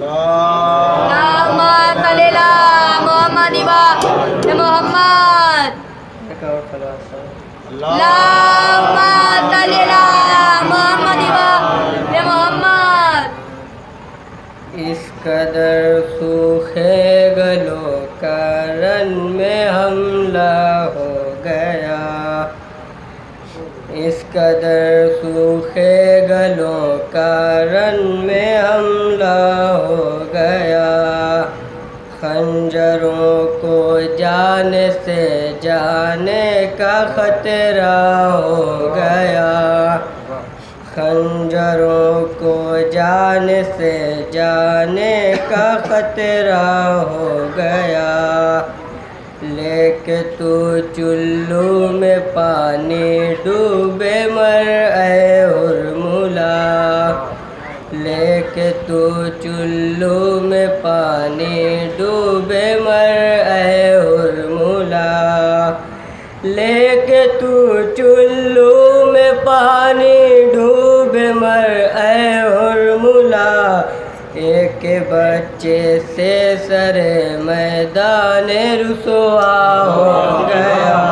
اللهم صل على محمد وعلى محمد. اللهم صل على محمد وعلى محمد. اس قدر سوکھے گلوں کا رن میں حملہ ہو گیا، اس قدر سوکھے گلوں کا رن میں حملہ ہو گیا، خنجروں کو جانے سے جانے کا خطرہ ہو گیا، خنجروں کو جانے سے جانے کا خطرہ ہو گیا، لے کے تو چلو میں پانی ڈوبے مر اے ہرملا، لے کے تو چلو میں پانی ڈوبے مر اے ہرملا، لے کے تو چلو میں پانی ڈوبے مر اے ہرملا، ایک بچے سے سر میدان رسوا ہو گیا،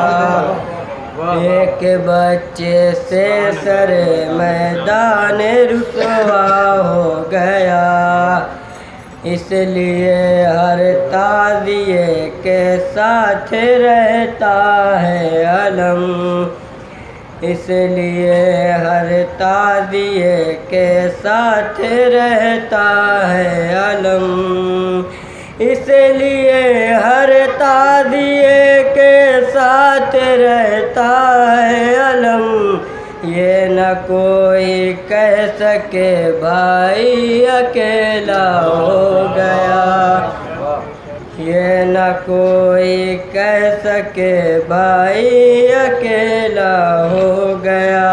ایک بچے سے سر میدان رسوا ہو گیا، اس لیے ہر تعزیے کے ساتھ رہتا ہے علم، اس لیے ہر تعزیے کے ساتھ رہتا ہے علم، اس لیے ہر تعزیے کے ساتھ رہتا ہے علم، یہ نہ کوئی کہہ سکے بھائی اکیلا ہو گیا، یہ نہ کوئی کہہ سکے بھائی اکیلا ہو گیا،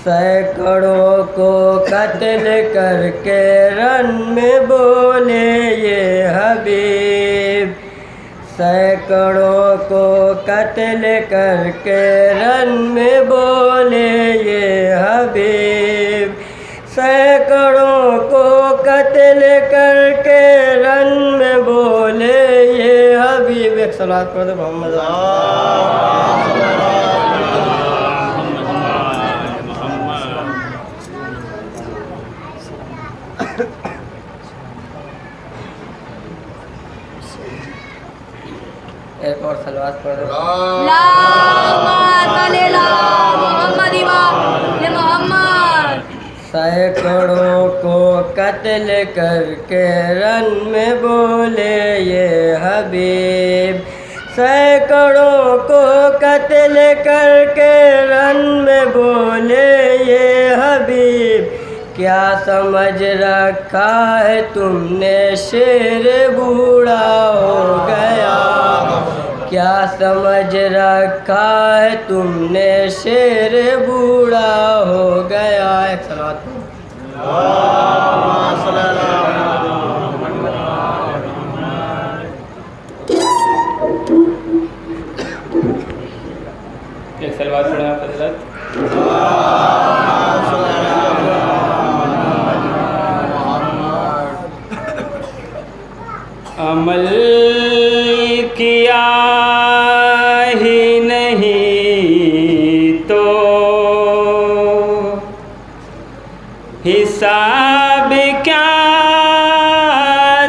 سینکڑوں کو قتل کر کے رن میں بولے یہ حبیب، سینکڑوں کو قتل کر کے رن میں بولے یہ حبیب، سینکڑوں کو قتل کر کے رن میں بولے یہ حبیب. ایک صلوات پڑھ دو محمد. ایک اور صلوات پڑھ دو. اللهم صل على محمد وعلى محمد. سینکڑوں کو قتل کر کے رن میں بولے یہ حبیب، سینکڑوں کو قتل کر کے رن میں بولے یہ حبیب، کیا سمجھ رکھا ہے تم نے شیر بوڑھا ہو گیا، کیا سمجھ رکھا ہے تم نے شیر بوڑھا ہو گیا. ایک صلوات ایک صلوات پڑھیں آپ حضرت. عمل کیا ہی نہیں تو حساب کیا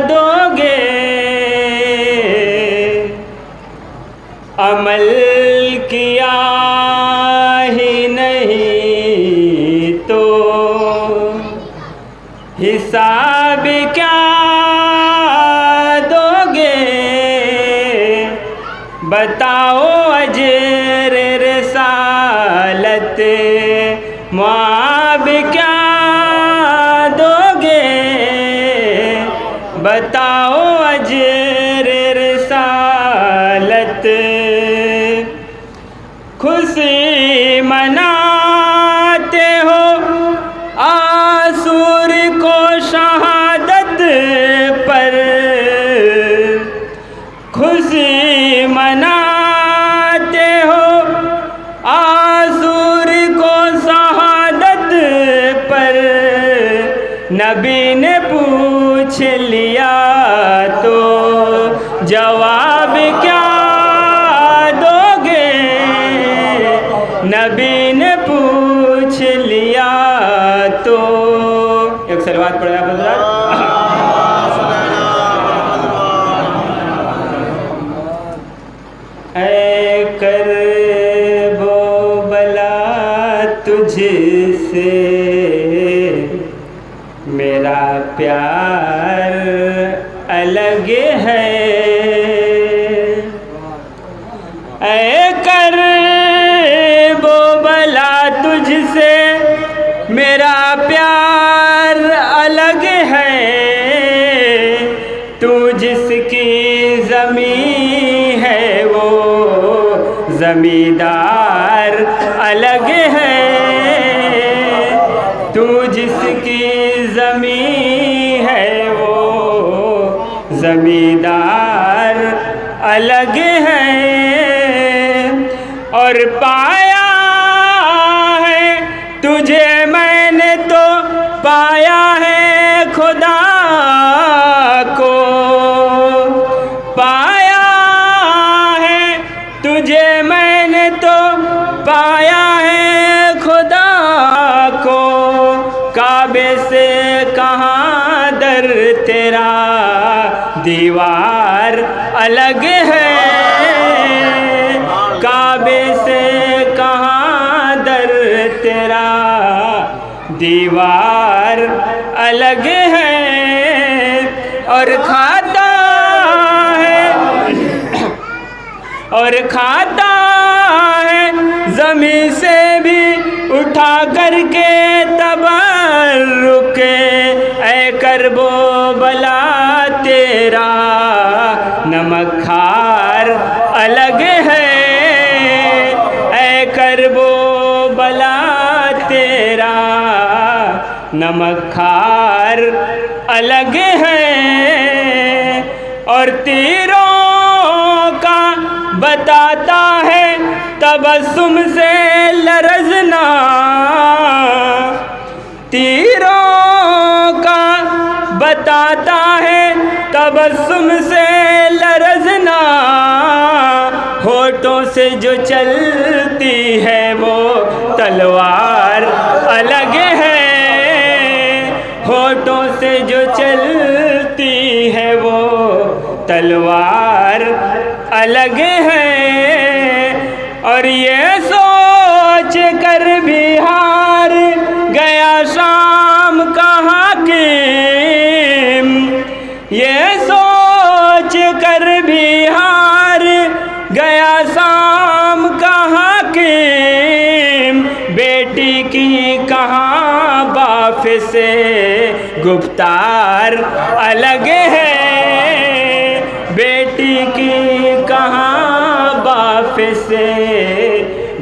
دو گے، عمل کیا ہی نہیں تو حساب کیا بتاؤ اجر رسالت معاب کیا دو گے، بتاؤ اجر رسالت، خوشی مناتے ہو آسور کو شہادت پر، خوشی مناتے ہو آسور کو شہادت پر، نبی نے پوچھا پوچھ لیا تو جواب کیا دو گے؟ نبی نے پوچھ لیا تو ایک صلوات پڑھے آپ حضرات۔ اے کرب و بلا تجھ سے میرا پیار الگ ہے، اے کرب و بلا تجھ سے میرا پیار الگ ہے، تو جس کی زمین ہے وہ زمیندار الگ ہے، تو جس کی زمین ہے وہ زمیندار الگ ہے، اور پایا ہے تجھے میں نے تو پایا ہے خدا کو، پایا ہے تجھے میں نے تو پایا ہے خدا کو، کعبے سے کہاں در تیرا دیوار الگ ہے، کعبے سے کہاں در تیرا دیوار الگ ہے، اور کھاتا ہے زمین سے بھی اٹھا کر کے تبرک، اے کرب و بلا تیرا نمک کھار الگ ہے، اے کرب و بلا تیرا نمک کھار الگ ہے، اور تیروں کا بتاتا ہے تبسم سے لرزنا، تیروں کا بتاتا ہے تبسم سے لرزنا، ہونٹوں سے جو چلتی ہے وہ تلوار الگ ہے، ہونٹوں سے جو چلتی ہے وہ تلوار الگ ہے، اور یہ سوچ کر بھی ہار گیا شام کا حاکم، یہ سوچ کر بھی ہار گیا شام کا حاکم، بیٹی کی کہاں باپ سے گفتار الگ ہے، بیٹی کی کہاں باپ سے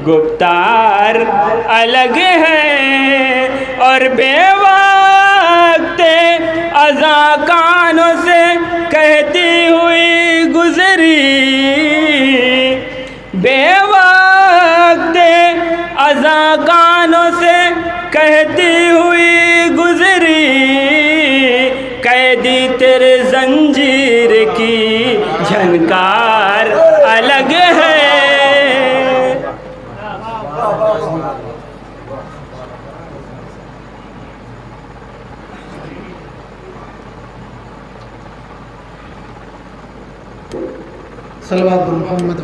گفتار الگ ہے، اور بے وقت اذاں کانوں سے کہتی ہوئی گزری، بے وقت اذاں کانوں سے کہتی ہوئی گزری، قیدی تیرے زنجیر کی جھنکار الگ ہے۔ صلوات محمد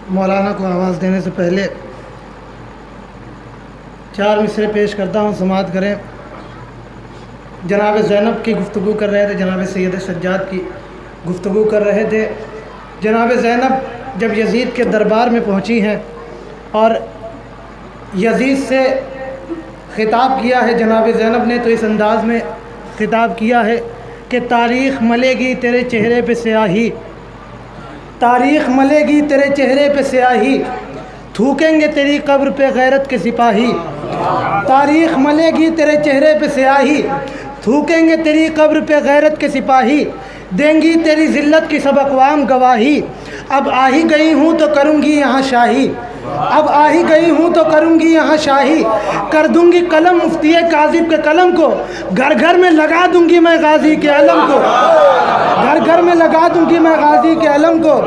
مولانا کو آواز دینے سے پہلے 4 مصرے پیش کرتا ہوں، سماعت کریں۔ جناب زینب کی گفتگو کر رہے تھے، جناب سید سجاد کی گفتگو کر رہے تھے۔ جناب زینب جب یزید کے دربار میں پہنچی ہیں اور یزید سے خطاب کیا ہے، جناب زینب نے تو اس انداز میں خطاب کیا ہے کہ تاریخ ملے گی تیرے چہرے پہ سیاہی، تاریخ ملے گی تیرے چہرے پہ سیاہی، تھوکیں گے تیری قبر پہ غیرت کے سپاہی، تاریخ ملے گی تیرے چہرے پہ سیاہی، تھوکیں گے تیری قبر پہ غیرت کے سپاہی، دیں گی تیری ذلت کی سب اقوام گواہی، اب آ ہی گئی ہوں تو کروں گی یہاں شاہی، اب آ ہی گئی ہوں تو کروں گی یہاں شاہی، کر دوں گی قلم مفتی کاذب کے قلم کو، گھر گھر میں لگا دوں گی میں غازی کے علم کو، گھر گھر میں لگا دوں گی میں غازی کے علم کو۔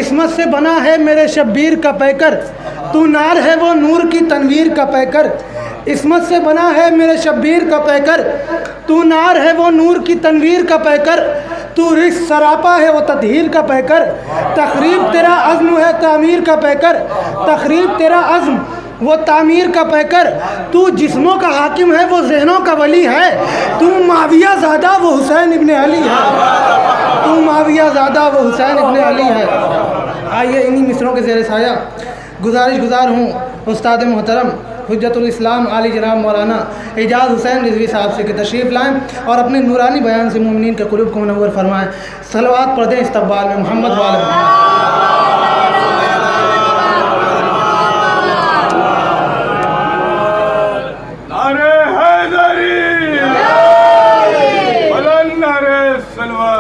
عصمت سے بنا ہے میرے شبیر کا پیکر، تو نار ہے وہ نور کی تنویر کا پیکر۔ عصمت سے بنا ہے میرے شبیر کا پیکر، تو نار ہے وہ نور کی تنویر کا پیکر، تو رزق سراپا ہے وہ تطہیر کا پیکر، تخریب تیرا عزم ہے تعمیر کا پیکر، تخریب تیرا عزم وہ تعمیر کا پیکر، تو جسموں کا حاکم ہے وہ ذہنوں کا ولی ہے، تو معاویہ زادہ وہ حسین ابن علی ہے، تو معاویہ زادہ وہ حسین ابن علی ہے۔ آئیے انہی مصروں کے زیر سایہ گزار ہوں استاد محترم حجت الاسلام عالی جناب مولانا اعجاز حسین رضوی صاحب سے کہ تشریف لائیں اور اپنے نورانی بیان سے مومنین کے قلوب کو منور فرمائیں۔ صلوات پڑھ دیں استقبال میں محمد والد نعرہ حیدری بلند نعرہ سلوات۔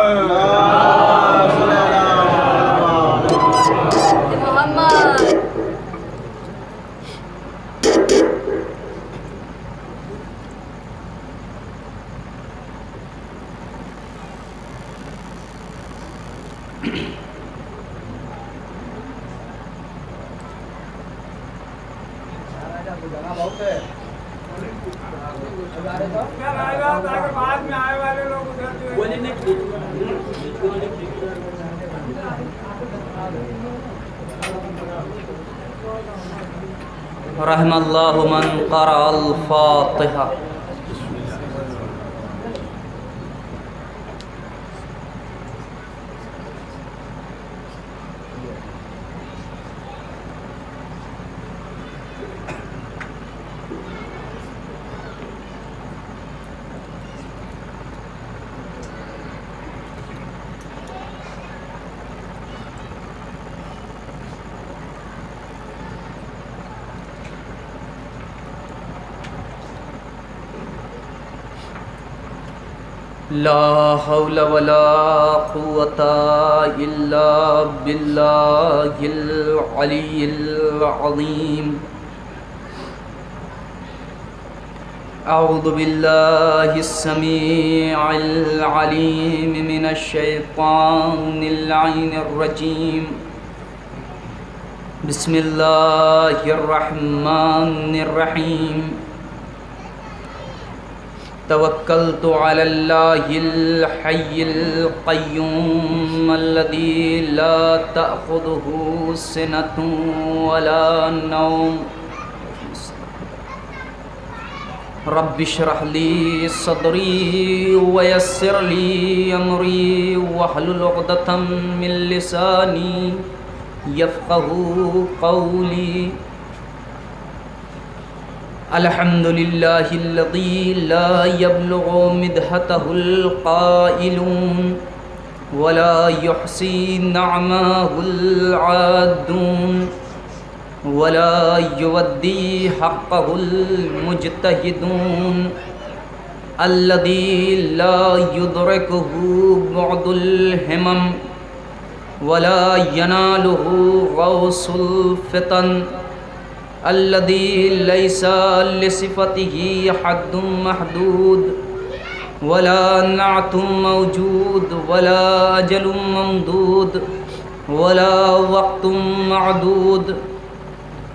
محمد رحم اللہ من قرأ الفاتحہ۔ لا حول ولا قوة إلا بالله العلي العظيم۔ أعوذ بالله السميع العليم من الشيطان اللعين الرجيم۔ بسم الله الرحمن الرحيم۔ توکلت علی اللہ الحی القیوم الذی لا تأخذہ سنۃ ولا نوم۔ رب اشرح لی صدری ویسر لی امری واحلل عقدۃ من لسانی یفقہوا قولی۔ الحمد للہ الذی لا یبلغ مدحتہ القائلون ولا یحصی نعمہ العادون ولا یودی حقہ المجتہدون الذی لا یدرکہ بعد الہمم ولا ینالہ غوث الفتن الذي ليس لصفته حد محدود ولا نعت موجود ولا أجل ممدود ولا وقت معدود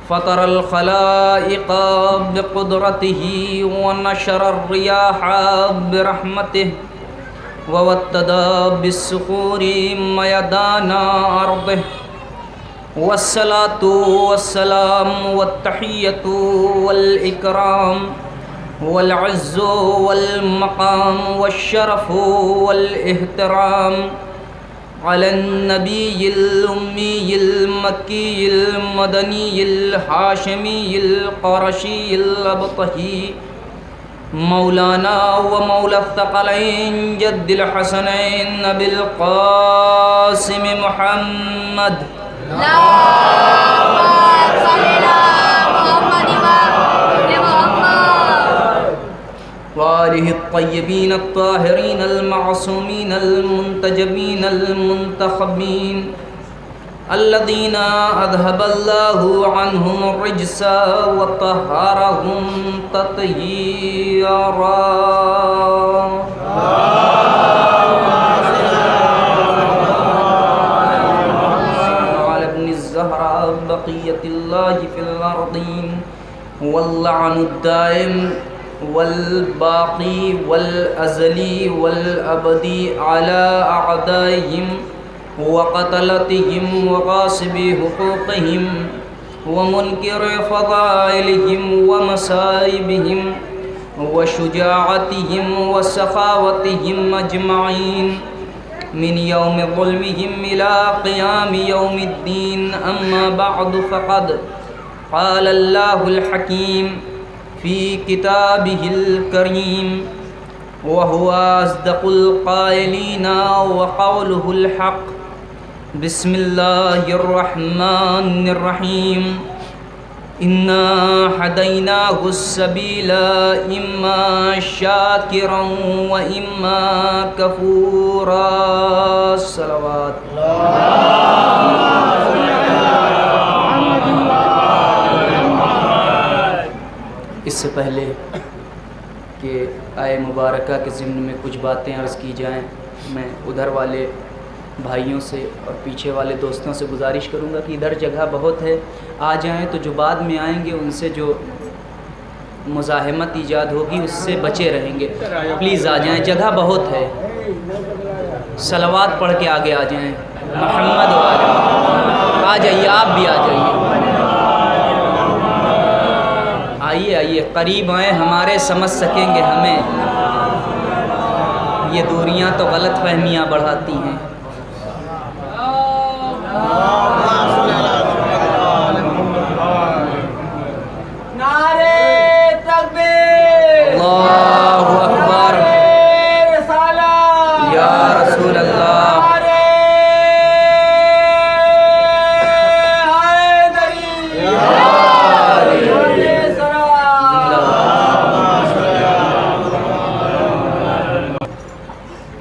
فطر الخلائق بقدرته ونشر الرياح برحمته ووتد بالصخور ميدان أرضه والصلاة والسلام والتحية والإكرام والعز والمقام والشرف والاحترام على النبي الأمي المكي المدني الهاشمي القرشي الأبطحي مولانا ومولى الثقلين جد الحسنين أبي القاسم محمد وآلہ الطیبین الطاہرین المعصومین المنتجبین المنتخبین الذين أذهب الله عنهم الرجس وطهرهم تطهيرا وعلى ابن الزهراء بقية الله في الأرضين واللعن الدائم والباقي والأزلي والأبدي على أعدائهم وقتلتهم وغاصبي حقوقهم ومنكر فضائلهم ومصائبهم وشجاعتهم وسخاوتهم أجمعين من يوم ظلمهم إلى قيام يوم الدين. أما بعد فقد قال الله الحكيم في كتابه الكريم وهو أصدق القائلين وقوله الحق. بسم الله الرحمن الرحيم. إنا هديناه السبيل إما شاكرا وإما كفورا. صلوات اس سے پہلے کہ آئے مبارکہ کے ضمن میں کچھ باتیں عرض کی جائیں، میں ادھر والے بھائیوں سے اور پیچھے والے دوستوں سے گزارش کروں گا کہ ادھر جگہ بہت ہے، آ جائیں تو جو بعد میں آئیں گے ان سے جو مزاحمت ایجاد ہوگی اس سے بچے رہیں گے. پلیز آ جائیں، جگہ بہت ہے. صلوات پڑھ کے آگے آ جائیں. محمد والے آ جائیے، آپ بھی آ جائیے. آئیے قریب آئیں، ہمارے سمجھ سکیں گے ہمیں. یہ دوریاں تو غلط فہمیاں بڑھاتی ہیں. اللہ اکبر. یا رسول اللہ.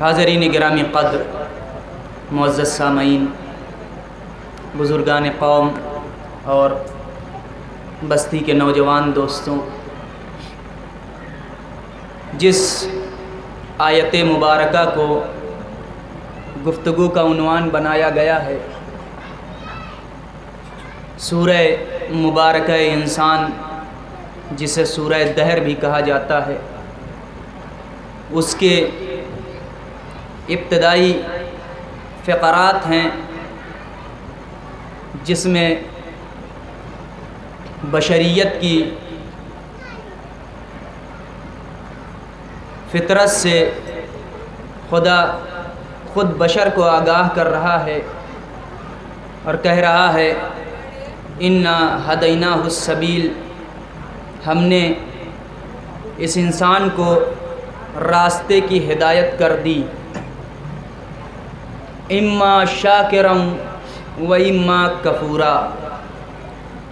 حاضرین گرامی قدر، معزز سامعین، بزرگان قوم اور بستی کے نوجوان دوستوں، جس آیت مبارکہ کو گفتگو کا عنوان بنایا گیا ہے، سورہ مبارکہ انسان جسے سورہ دہر بھی کہا جاتا ہے، اس کے ابتدائی فقرات ہیں جس میں بشریت کی فطرت سے خدا خود بشر کو آگاہ کر رہا ہے اور کہہ رہا ہے انا ہدیناہ السبیل، ہم نے اس انسان کو راستے کی ہدایت کر دی. اما شاکرم و اما کفورا،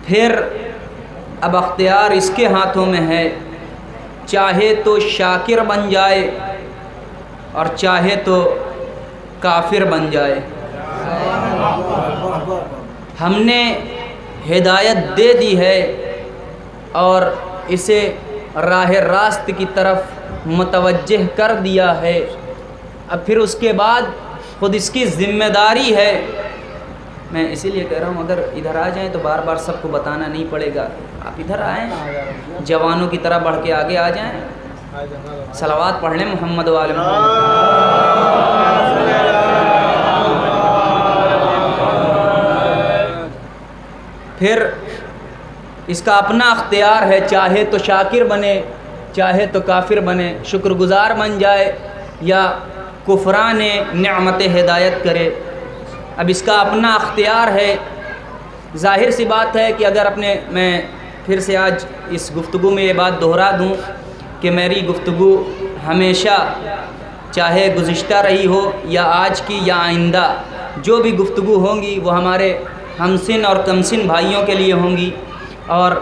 پھر اب اختیار اس کے ہاتھوں میں ہے، چاہے تو شاکر بن جائے اور چاہے تو کافر بن جائے. ہم نے ہدایت دے دی ہے اور اسے راہ راست کی طرف متوجہ کر دیا ہے. اب پھر اس کے بعد خود اس کی ذمہ داری ہے. میں اسی لیے کہہ رہا ہوں اگر ادھر آ جائیں تو بار بار سب کو بتانا نہیں پڑے گا. آپ ادھر آئیں، جوانوں کی طرح بڑھ کے آگے آ جائیں، صلوات پڑھ لیں محمد و آل محمد. پھر اس کا اپنا اختیار ہے، چاہے تو شاکر بنے چاہے تو کافر بنے، شکر گزار بن جائے یا کفران نعمت ہدایت کرے. اب اس کا اپنا اختیار ہے. ظاہر سی بات ہے کہ اگر میں پھر سے آج اس گفتگو میں یہ بات دہرا دوں کہ میری گفتگو ہمیشہ چاہے گزشتہ رہی ہو یا آج کی یا آئندہ جو بھی گفتگو ہوں گی وہ ہمارے ہمسن اور کمسن بھائیوں کے لیے ہوں گی، اور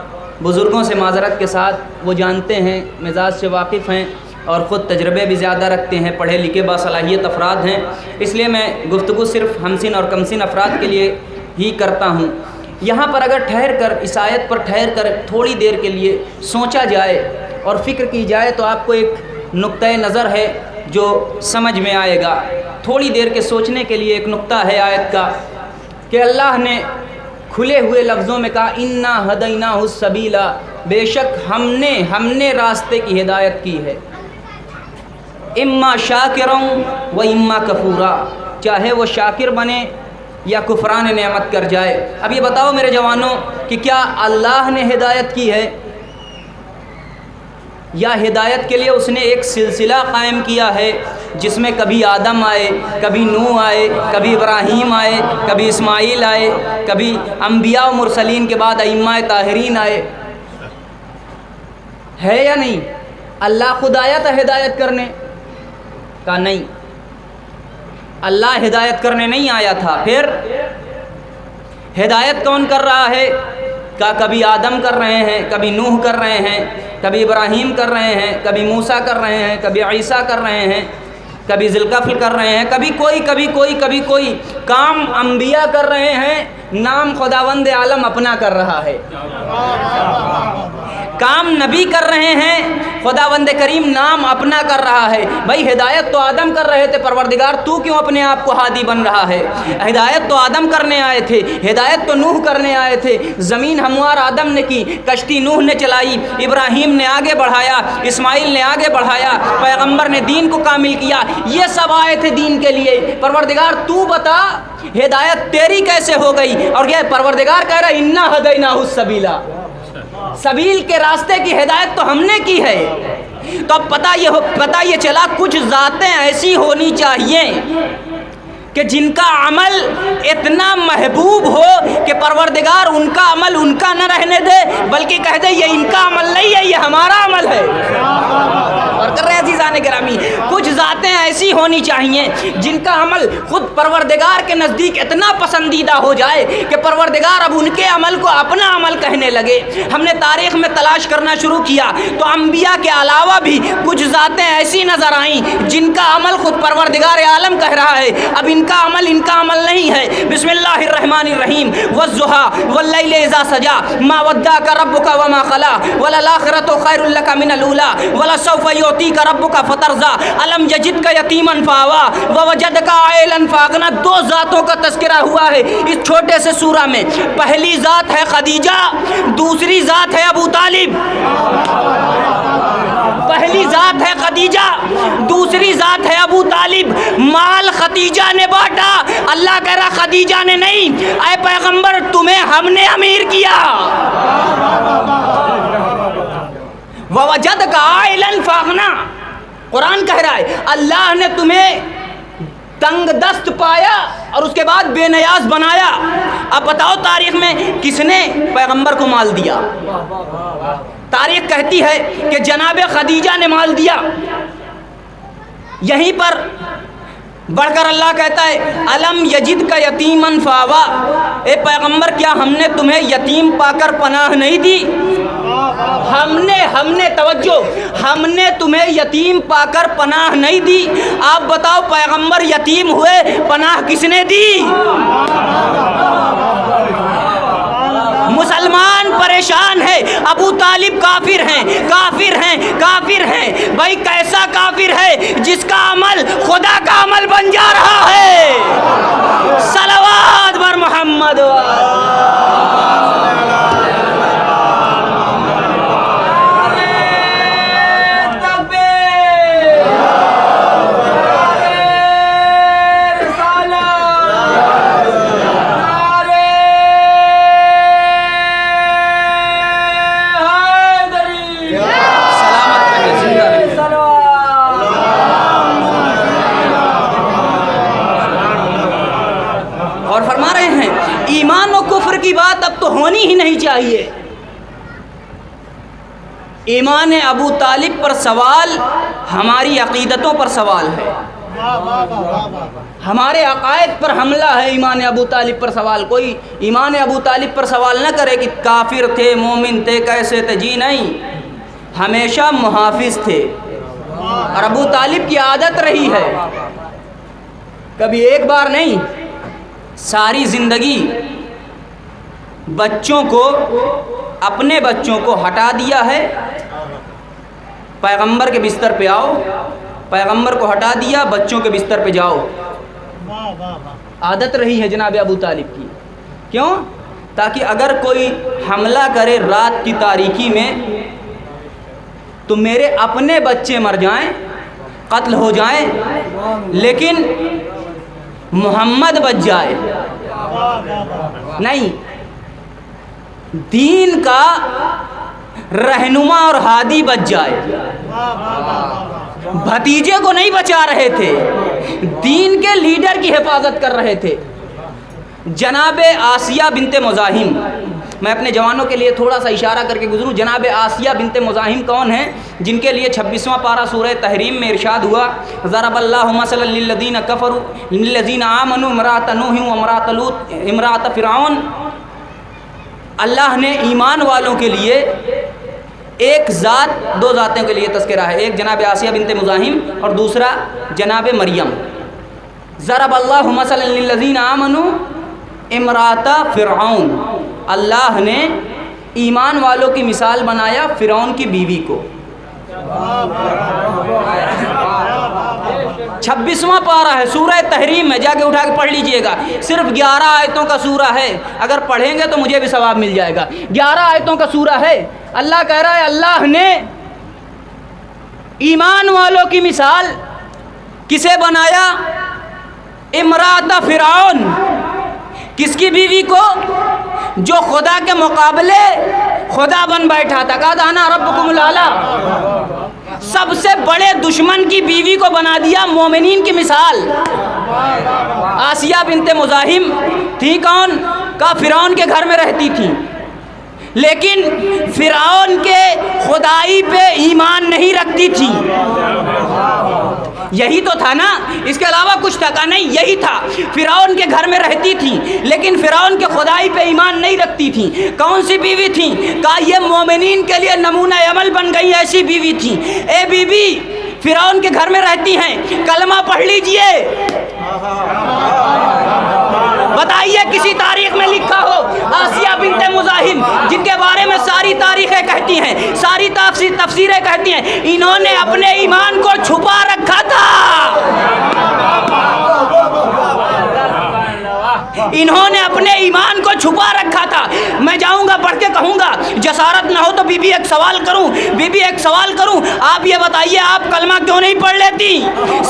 بزرگوں سے معذرت کے ساتھ وہ جانتے ہیں، مزاج سے واقف ہیں اور خود تجربے بھی زیادہ رکھتے ہیں، پڑھے لکھے باصلاحیت افراد ہیں. اس لیے میں گفتگو صرف ہمسن اور کمسن افراد کے لیے ہی کرتا ہوں۔ یہاں پر اگر ٹھہر کر، اس آیت پر ٹھہر کر تھوڑی دیر کے لیے سوچا جائے اور فکر کی جائے تو آپ کو ایک نقطۂ نظر ہے جو سمجھ میں آئے گا۔ تھوڑی دیر کے سوچنے کے لیے ایک نقطہ ہے آیت کا کہ اللہ نے کھلے ہوئے لفظوں میں کہا انا ہدیناہ السبیل، بے شک ہم نے راستے کی ہدایت کی ہے، اما شاکرا و اما کفورا، چاہے وہ شاکر بنے یا کفران نعمت کر جائے۔ اب یہ بتاؤ میرے جوانوں کہ کیا اللہ نے ہدایت کی ہے یا ہدایت کے لیے اس نے ایک سلسلہ قائم کیا ہے جس میں کبھی آدم آئے، کبھی نوح آئے، کبھی ابراہیم آئے، کبھی اسماعیل آئے، کبھی انبیاء و مرسلین کے بعد ائمہ طاہرین آئے؟ ہے یا نہیں؟ اللہ خود آیا تھا ہدایت کرنے؟ کہا نہیں، اللہ ہدایت کرنے نہیں آیا تھا۔ پھر ہدایت کون کر رہا ہے؟ کہا کبھی آدم کر رہے ہیں، کبھی نوح کر رہے ہیں، کبھی ابراہیم کر رہے ہیں، کبھی موسیٰ کر رہے ہیں، کبھی عیسیٰ کر رہے ہیں، کبھی ذوالکفل کر رہے ہیں، کبھی کوئی کام انبیاء کر رہے ہیں، نام خداوند عالم اپنا کر رہا ہے۔ کام نبی کر رہے ہیں، خداوند کریم نام اپنا کر رہا ہے۔ بھائی ہدایت تو آدم کر رہے تھے، پروردگار تو کیوں اپنے آپ کو ہادی بن رہا ہے؟ ہدایت تو آدم کرنے آئے تھے، ہدایت تو نوح کرنے آئے تھے، زمین ہموار آدم نے کی، کشتی نوح نے چلائی، ابراہیم نے آگے بڑھایا، اسماعیل نے آگے بڑھایا، پیغمبر نے دین کو کامل کیا، یہ سب آئے تھے دین کے لیے۔ پروردگار تو بتا ہدایت تیری کیسے ہو گئی؟ اور یہ پروردگار کہہ رہا انا ہدیناہ السبیل، سبیل کے راستے کی ہدایت تو ہم نے کی ہے۔ تو اب پتہ یہ چلا کچھ ذاتیں ایسی ہونی چاہیے کہ جن کا عمل اتنا محبوب ہو کہ پروردگار ان کا عمل ان کا نہ رہنے دے بلکہ کہہ دے یہ ان کا عمل نہیں ہے، یہ ہمارا عمل ہے۔ اور کر رہے عزیزان گرامی، کچھ ذاتیں ایسی ہونی چاہیے جن کا عمل خود پروردگار کے نزدیک اتنا پسندیدہ ہو جائے کہ پروردگار اب ان کے عمل کو اپنا عمل کہنے لگے۔ ہم نے تاریخ میں تلاش کرنا شروع کیا تو انبیاء کے علاوہ بھی کچھ ذاتیں ایسی نظر آئیں جن کا عمل خود پروردگار عالم کہہ رہا ہے اب ان کا عمل نہیں ہے۔ بسم اللہ الرحمن الرحیم، والضحی واللیل اذا سجا ما ودعک ربک وما قلی وللآخرۃ خیر لک من الاولی ولسوف یعطیک ربک فترضی الم یجدک یتیما فآوی ووجدک عائلا فاغنی۔ دو ذاتوں کا تذکرہ ہوا ہے اس چھوٹے سے سورہ میں۔ پہلی ذات ہے خدیجہ، دوسری ذات ہے ابو طالب۔ پہلی ذات ہے خدیجہ، دوسری ذات ہے ابو طالب۔ مال خدیجہ نے بانٹا، اللہ کہہ رہا خدیجہ نے نہیں، اے پیغمبر تمہیں ہم نے امیر کیا۔ وَوَجَدْكَ عَائِلًا فَأَغْنَىٰ، قرآن کہہ رہا ہے اللہ نے تمہیں تنگ دست پایا اور اس کے بعد بے نیاز بنایا۔ اب بتاؤ تاریخ میں کس نے پیغمبر کو مال دیا؟ تاریخ کہتی ہے کہ جناب خدیجہ نے مال دیا۔ یہیں پر بڑھ کر اللہ کہتا ہے الم یجدک یتیما فآوی، اے پیغمبر کیا ہم نے تمہیں یتیم پا کر پناہ نہیں دی؟ ہم نے توجہ، ہم نے تمہیں یتیم پا کر پناہ نہیں دی۔ آپ بتاؤ پیغمبر یتیم ہوئے، پناہ کس نے دی؟ مسلمان پریشان ہے، ابو طالب کافر ہیں۔ بھائی کیسا کافر ہے جس کا عمل خدا کا عمل بن جا رہا ہے؟ صلوات بر محمد۔ اور فرما رہے ہیں ایمان و کفر کی بات اب تو ہونی ہی نہیں چاہیے۔ ایمان ابو طالب پر سوال ہماری عقیدتوں پر سوال ہے، ہمارے عقائد پر حملہ ہے۔ ایمان ابو طالب پر سوال، کوئی ایمان ابو طالب پر سوال نہ کرے کہ کافر تھے، مومن تھے، کیسے تھے، جی نہیں، ہمیشہ محافظ تھے۔ اور ابو طالب کی عادت رہی ہے، کبھی ایک بار نہیں، ساری زندگی بچوں کو اپنے بچوں کو ہٹا دیا ہے، پیغمبر کے بستر پہ آؤ، پیغمبر کو ہٹا دیا، بچوں کے بستر پہ جاؤ۔ عادت رہی ہے جناب ابو طالب کی، کیوں؟ تاکہ اگر کوئی حملہ کرے رات کی تاریکی میں تو میرے اپنے بچے مر جائیں، قتل ہو جائیں، لیکن محمد بچ جائے نہیں، دین کا رہنما اور ہادی بچ جائے۔ بھتیجے کو نہیں بچا رہے تھے، دین کے لیڈر کی حفاظت کر رہے تھے۔ جناب آسیہ بنت مزاحم، میں اپنے جوانوں کے لیے تھوڑا سا اشارہ کر کے گزروں۔ جناب آسیہ بنت مزاحم کون ہیں؟ جن کے لیے 26واں پارہ سورہ تحریم میں ارشاد ہوا، ضرب اللہ مثلا للذین کفروا للذین آمنوا امرأۃ نوح وامرأۃ لوط امرأۃ فرعون۔ اللہ نے ایمان والوں کے لیے ایک ذات، دو ذاتوں کے لیے تذکرہ ہے، ایک جناب آسیہ بنت مزاحم اور دوسرا جناب مریم۔ ضرب اللہ مثلا للذین آمنوا امرأۃ فرعون، اللہ نے ایمان والوں کی مثال بنایا فرعون کی بیوی کو۔ 26واں پارہ ہے سورہ تحریم میں، جا کے اٹھا کے پڑھ لیجئے گا، صرف 11 آیتوں کا سورہ ہے، اگر پڑھیں گے تو مجھے بھی ثواب مل جائے گا۔ 11 آیتوں کا سورہ ہے، اللہ کہہ رہا ہے اللہ نے ایمان والوں کی مثال کسے بنایا؟ امرأۃ فرعون، کس کی بیوی کو؟ جو خدا کے مقابلے خدا بن بیٹھا تھا، کہا تھا انا ربکم الاعلی، سب سے بڑے دشمن کی بیوی کو بنا دیا مومنین کی مثال۔ آسیہ بنت مزاحم تھی کون؟ کہا فرعون کے گھر میں رہتی تھی، لیکن فرعون کے خدائی پہ ایمان نہیں رکھتی تھی۔ یہی تو تھا نا، اس کے علاوہ کچھ تھا؟ کہا نہیں، یہی تھا۔ فرعون کے گھر میں رہتی تھی لیکن فرعون کے خدائی پہ ایمان نہیں رکھتی تھی۔ کون سی بیوی تھی؟ کہا یہ مومنین کے لیے نمونہ عمل بن گئی، ایسی بیوی تھی۔ اے بیوی، فرعون کے گھر میں رہتی ہیں، کلمہ پڑھ لیجئے۔ بتائیے کسی تاریخ میں لکھا ہو آسیہ بنت مزاحم، جن کے بارے میں ساری تاریخیں کہتی ہیں، ساری تفسیریں کہتی ہیں، انہوں نے اپنے ایمان کو چھپا رکھا تھا، انہوں نے اپنے ایمان کو چھپا رکھا تھا۔ میں جاؤں گا پڑھ کے کہوں گا، جسارت نہ ہو تو بی بی ایک سوال کروں، بی بی ایک سوال کروں، آپ یہ بتائیے آپ کلمہ کیوں نہیں پڑھ لیتی؟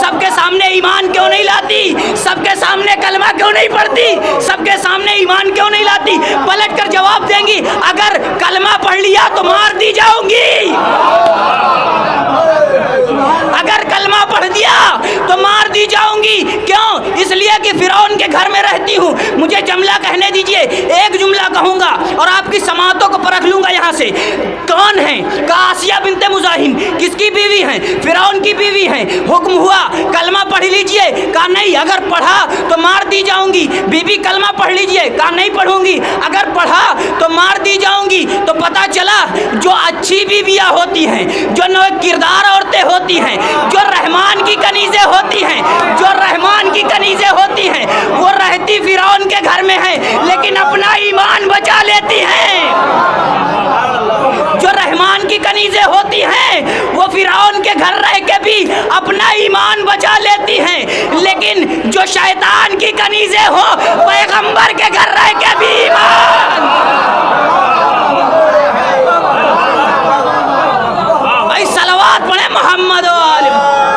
سب کے سامنے ایمان کیوں نہیں لاتی؟ سب کے سامنے کلمہ کیوں نہیں پڑھتی؟ سب کے سامنے ایمان کیوں نہیں لاتی؟ پلٹ کر جواب دیں گی اگر کلمہ پڑھ لیا تو مار دی جاؤں گی، اگر کلمہ پڑھ دیا تو مار دی جاؤں گی۔ کیوں؟ اس لیے کہ فرعون کے گھر میں رہتی ہوں۔ مجھے جملہ کہنے دیجئے، ایک جملہ کہوں گا اور آپ کی سماعتوں کو پرکھ لوں گا یہاں سے۔ کون ہیں؟ کہا آسیہ بنت مزاحم، کس کی بیوی ہیں؟ فرعون کی بیوی ہیں۔ حکم ہوا کلمہ پڑھ لیجئے، کہا نہیں، اگر پڑھا تو مار دی جاؤں گی۔ بی بی کلمہ پڑھ لیجئے، کہا نہیں پڑھوں گی، اگر پڑھا تو مار دی جاؤں گی۔ تو پتہ چلا جو اچھی بیویاں ہوتی ہیں، جو نیک کردار عورتیں ہوتی ہیں، جو رحمان کی کنیزیں ہوتی ہیں، جو رحمان کی کنیزیں ہوتی ہیں، وہ رہتی فرعون کے گھر میں ہیں لیکن اپنا ایمان بچا لیتی ہیں۔ جو رحمان کی کنیزیں ہوتی ہیں وہ فرعون کے گھر رہ کے بھی اپنا ایمان بچا لیتی ہیں، لیکن جو شیطان کی کنیزیں ہو پیغمبر کے گھر رہ کے بھی ایمان۔ بھائی صلوات پڑھیں محمد و آل محمد۔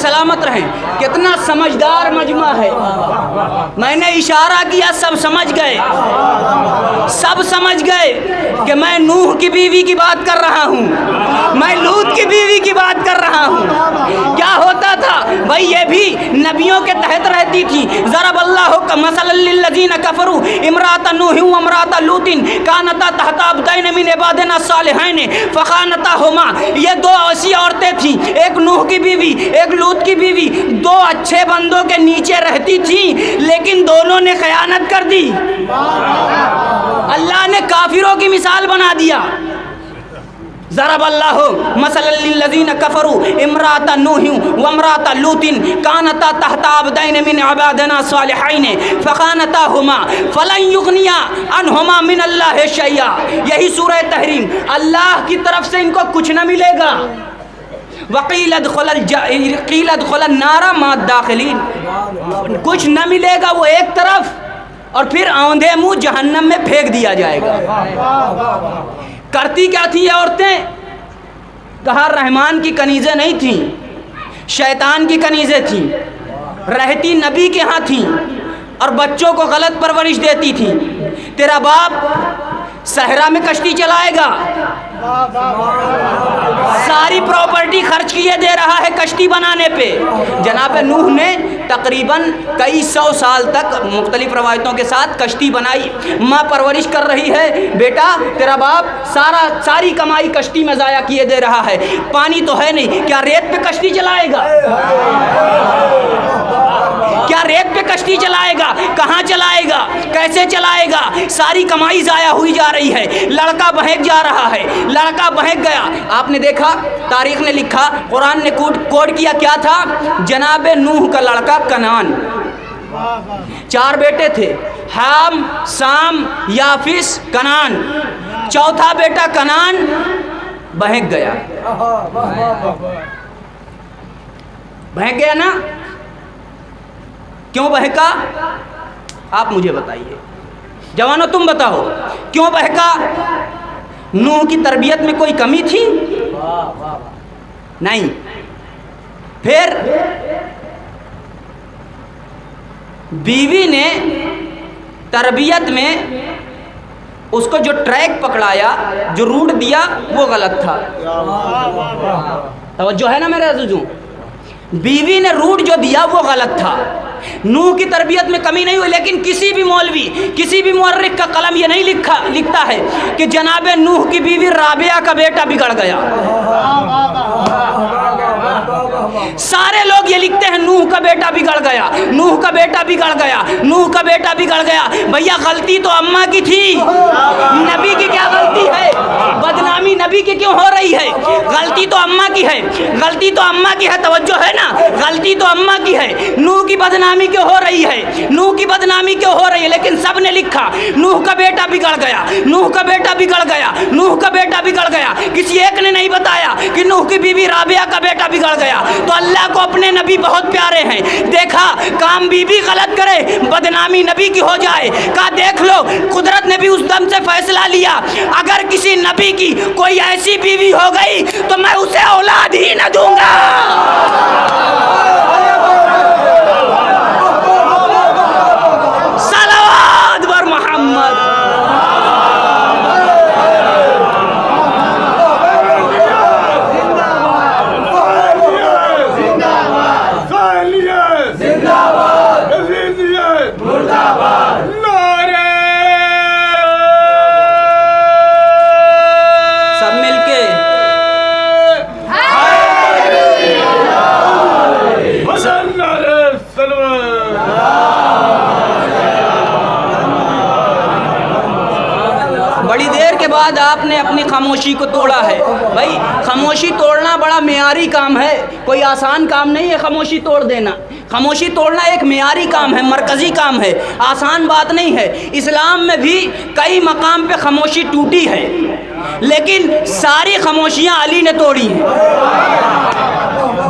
سلامت رہیں۔ کتنا سمجھدار مجمع ہے، میں نے اشارہ کیا سب سمجھ گئے، سب سمجھ گئے۔ کہ میں نوح کی بیوی کی بات کر رہا ہوں، میں لوط کی بیوی کی بات کر رہا ہوں۔ کیا ہوتا تھا بھائی؟ یہ بھی نبیوں کے تحت رہتی تھی۔ ضرب اللہ مثلا للذین کفروا امرأۃ نوح و امرأۃ لوط کانتا تحت عبدین من عبادنا الصالحین فخانتاہما۔ یہ دو ایسی عورتیں تھیں، ایک نوح کی بیوی ایک لوط کی بیوی، دو اچھے بندوں کے نیچے رہتی تھیں، لیکن دونوں نے خیانت کر دی۔ اللہ نے کافروں کی مثال بنا دیا۔ ضرب اللہ مثلا للذین کفروا امرأۃ نوح و امرأۃ لوط کانتا تحت عبدین من عبادنا الصالحین فخانتاہما فلن یغنیا عنہما من اللہ شیئا۔ یہی سورہ تحریم۔ اللہ کی طرف سے ان کو کچھ نہ ملے گا۔ وقیل ادخل النار مع الداخلین، کچھ نہ ملے گا وہ ایک طرف، اور پھر آندھے منہ جہنم میں پھینک دیا جائے گا۔ کرتی کیا تھی یہ عورتیں؟ کہا رحمان کی کنیزیں نہیں تھیں، شیطان کی کنیزیں تھیں، رہتی نبی کے ہاں تھیں، اور بچوں کو غلط پرورش دیتی تھیں۔ تیرا باپ صحرا میں کشتی چلائے گا، ساری پراپرٹی خرچ کیے دے رہا ہے کشتی بنانے پہ۔ جناب نوح نے تقریباً کئی سو سال تک مختلف روایتوں کے ساتھ کشتی بنائی۔ ماں پرورش کر رہی ہے، بیٹا تیرا باپ ساری کمائی کشتی میں ضائع کیے دے رہا ہے، پانی تو ہے نہیں، کیا ریت پہ کشتی چلائے گا؟ کیا ریت پہ کشتی چلائے گا؟ کہاں چلائے گا؟ کیسے چلائے گا؟ ساری کمائی ضائع ہوئی جا رہی ہے، لڑکا بہک جا رہا ہے، لڑکا بہک گیا۔ آپ نے دیکھا، تاریخ نے لکھا، قرآن نے کوڈ کیا، کیا تھا؟ جناب نوح کا لڑکا کنعان، 4 بیٹے تھے، حام، سام، یافس، کنعان۔ چوتھا بیٹا کنعان بہک گیا۔ بہک گیا نا؟ کیوں بہکا؟ آپ مجھے بتائیے، جوانوں تم بتاؤ کیوں بہکا؟ نوح کی تربیت میں کوئی کمی تھی؟ نہیں۔ پھر بیوی نے تربیت میں اس کو جو ٹریک پکڑایا، جو روٹ دیا، وہ غلط تھا۔ توجہ ہے نا میرے عزیزوں؟ بیوی نے روٹ جو دیا وہ غلط تھا۔ نوح کی تربیت میں کمی نہیں ہوئی، لیکن کسی بھی مولوی، کسی بھی مورخ کا قلم یہ نہیں لکھتا ہے کہ جناب نوح کی بیوی رابعہ کا بیٹا بگڑ گیا۔ سارے لوگ یہ لکھتے ہیں نوح کا بیٹا بگڑ گیا، نوح کا بیٹا بگڑ گیا، نوح کا بیٹا بگڑ گیا۔ بھیا غلطی تو اماں کی تھی، نبی کی کیا غلطی ہے؟ بدنامی نبی کی کیوں ہو رہی ہے؟ غلطی تو اماں کی ہے، غلطی تو اماں کی ہے۔ توجہ ہے نا؟ غلطی تو اماں کی ہے۔ نوح کی بدنامی کیوں ہو رہی ہے؟ نوح کی بدنامی کیوں ہو رہی ہے؟ لیکن سب نے لکھا نوح کا بیٹا بگڑ گیا، نوح کا بیٹا بگڑ گیا، نوح کا بیٹا بگڑ گیا۔ کسی ایک نے نہیں بتایا کہ نوح کی بیوی رابعہ کا بیٹا بگڑ گیا۔ تو اللہ کو اپنے نبی بہت پیارے ہیں۔ دیکھا کام بیوی غلط کرے، بدنامی نبی کی ہو جائے، کہا دیکھ لو قدرت نے بھی اس دم سے فیصلہ لیا، اگر کسی نبی کی کوئی ایسی بیوی ہو گئی تو میں اسے اولاد ہی نہ دوں گا۔ صلوات بر محمد۔ بڑی دیر کے بعد آپ نے اپنی خاموشی کو توڑا ہے۔ بھائی خاموشی توڑنا بڑا معیاری کام ہے، کوئی آسان کام نہیں ہے خاموشی توڑ دینا۔ خاموشی توڑنا ایک معیاری کام ہے، مرکزی کام ہے، آسان بات نہیں ہے۔ اسلام میں بھی کئی مقام پہ خاموشی ٹوٹی ہے، لیکن ساری خاموشیاں علی نے توڑی ہیں۔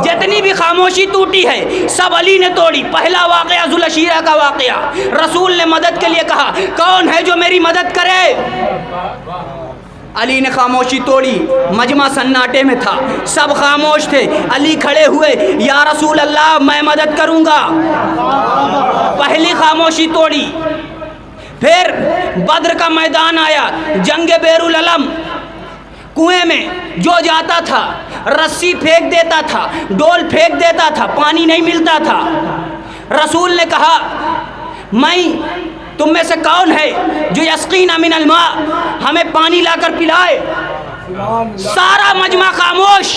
جتنی بھی خاموشی ٹوٹی ہے سب علی نے توڑی۔ پہلا واقعہ ذوالعشیرہ کا واقعہ، رسول نے مدد کے لیے کہا کون ہے جو میری مدد کرے؟ علی نے خاموشی توڑی، مجمع سناٹے میں تھا، سب خاموش تھے، علی کھڑے ہوئے، یا رسول اللہ میں مدد کروں گا۔ پہلی خاموشی توڑی۔ پھر بدر کا میدان آیا، جنگ بیر العلم، کنویں میں جو جاتا تھا رسی پھینک دیتا تھا، ڈول پھینک دیتا تھا، پانی نہیں ملتا تھا۔ رسول نے کہا میں تم میں سے کون ہے جو یسقینا من الماء، ہمیں پانی لا کر پلائے؟ سارا مجمع خاموش،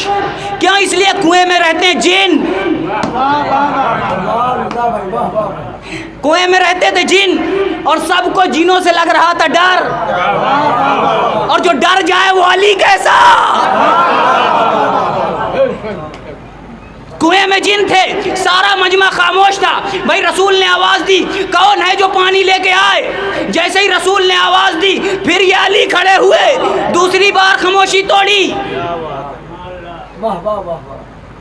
کیوں؟ اس لیے کنویں میں رہتے ہیں جن، کنویں میں رہتے تھے جن، اور سب کو جنوں سے لگ رہا تھا ڈر، اور جو ڈر جائے وہ علی کیسا؟ کنویں میں جن تھے، سارا مجمع خاموش تھا۔ بھائی رسول نے آواز دی کون ہے جو پانی لے کے آئے؟ جیسے ہی رسول نے آواز دی پھر یہ علی کھڑے ہوئے، دوسری بار خاموشی توڑی۔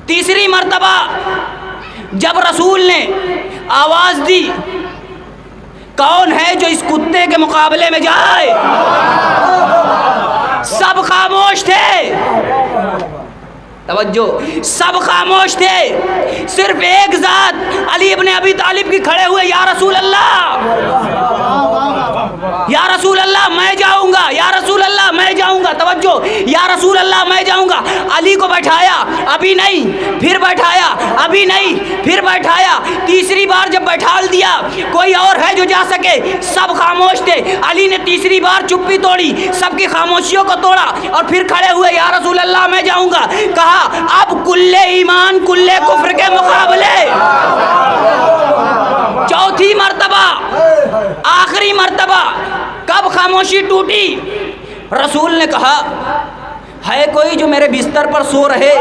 تیسری مرتبہ جب رسول نے آواز دی کون ہے جو اس کتے کے مقابلے میں جائے، سب خاموش تھے، توجہ، سب خاموش تھے، صرف ایک ذات علی ابن ابی طالب کی کھڑے ہوئے، یا رسول اللہ، یا رسول اللہ میں جاؤں گا، یا رسول اللہ میں جاؤں گا، توجہ، یا رسول اللہ میں جاؤں گا۔ علی کو بیٹھایا، ابھی نہیں، پھر بیٹھایا، ابھی نہیں، پھر بیٹھایا، تیسری بار جب بیٹھال دیا کوئی اور ہے جو جا سکے، سب خاموش تھے۔ علی نے تیسری بار چپی توڑی، سب کی خاموشیوں کو توڑا اور پھر کھڑے ہوئے، یا رسول اللہ میں جاؤں گا۔ کہا اب کل ایمان کل کفر کے مقابلے، چوتھی مرتبہ، آخری مرتبہ کب خاموشی ٹوٹی؟ رسول نے کہا ہے کوئی جو میرے بستر پر سو رہے؟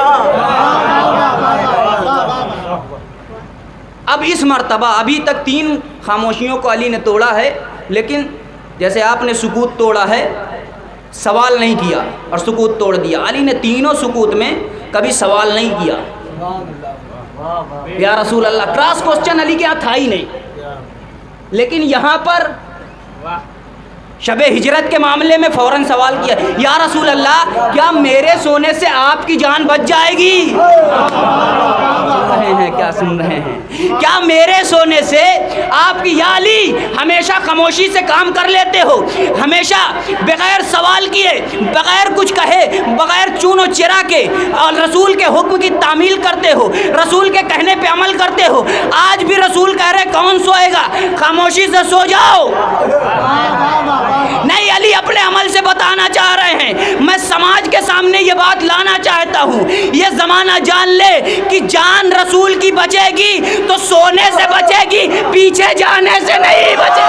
اب اس مرتبہ، ابھی تک 3 خاموشیوں کو علی نے توڑا ہے، لیکن جیسے آپ نے سکوت توڑا ہے، سوال نہیں کیا اور سکوت توڑ دیا، علی نے تینوں سکوت میں کبھی سوال نہیں کیا۔ یا رسول اللہ، کراس کوسچن علی کے ہاں تھا ہی نہیں، لیکن یہاں پر شب ہجرت کے معاملے میں فوراً سوال کیا، یا رسول اللہ کیا میرے سونے سے آپ کی جان بچ جائے گی؟ سن رہے ہیں کیا؟ سن رہے ہیں کیا میرے سونے سے آپ کی؟ یا علی ہمیشہ خاموشی سے کام کر لیتے ہو، ہمیشہ بغیر سوال کیے، بغیر کچھ کہے، بغیر چون و چرا کے اور رسول کے حکم کی تعمیل کرتے ہو، رسول کے کہنے پہ عمل کرتے ہو۔ آج بھی رسول کہہ رہے کون سوئے گا؟ خاموشی سے سو جاؤ۔ نہیں، علی اپنے عمل سے بتانا چاہ رہے ہیں، میں سماج کے سامنے یہ بات لانا چاہتا ہوں، یہ زمانہ جان لے کہ جان رسول کی بچے گی تو سونے سے بچے گی، پیچھے جانے سے نہیں بچے۔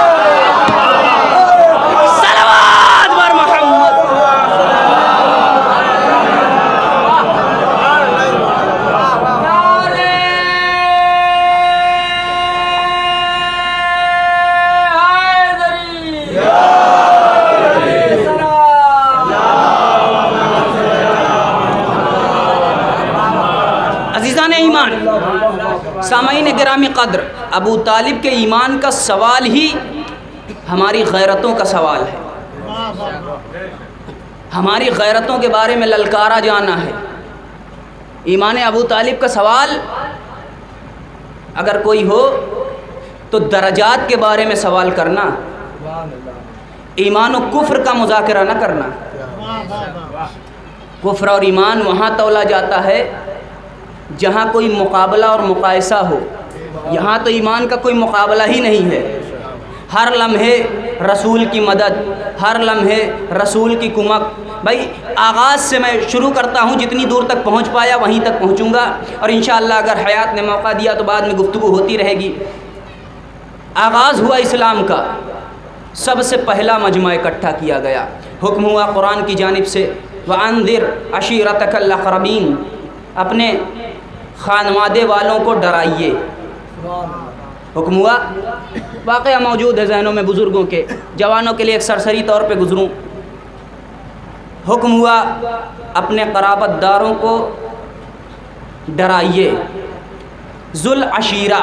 صلوات بر محمد۔ عزیزان ایمان، سامعین گرامی قدر، ابو طالب کے ایمان کا سوال ہی ہماری غیرتوں کا سوال ہے، ہماری غیرتوں کے بارے میں للکارا جانا ہے۔ ایمان ابو طالب کا سوال اگر کوئی ہو تو درجات کے بارے میں سوال کرنا، ایمان و کفر کا مذاکرہ نہ کرنا۔ کفر اور ایمان وہاں تولا جاتا ہے جہاں کوئی مقابلہ اور مقایسہ ہو، یہاں تو ایمان کا کوئی مقابلہ ہی نہیں ہے۔ ہر لمحے رسول کی مدد، ہر لمحے رسول کی کمک۔ بھائی آغاز سے میں شروع کرتا ہوں، جتنی دور تک پہنچ پایا وہیں تک پہنچوں گا، اور انشاءاللہ اگر حیات نے موقع دیا تو بعد میں گفتگو ہوتی رہے گی۔ آغاز ہوا اسلام کا، سب سے پہلا مجمع اکٹھا کیا گیا، حکم ہوا قرآن کی جانب سے وَأَنذِرْ عَشِيرَتَكَ الْأَقْرَبِينَ، اپنے خانوادے والوں کو ڈرائیے۔ حکم ہوا، واقعہ موجود ہے ذہنوں میں بزرگوں کے، جوانوں کے لیے ایک سرسری طور پہ گزروں۔ حکم ہوا اپنے قرابت داروں کو ڈرائیے۔ ذو العشیرہ،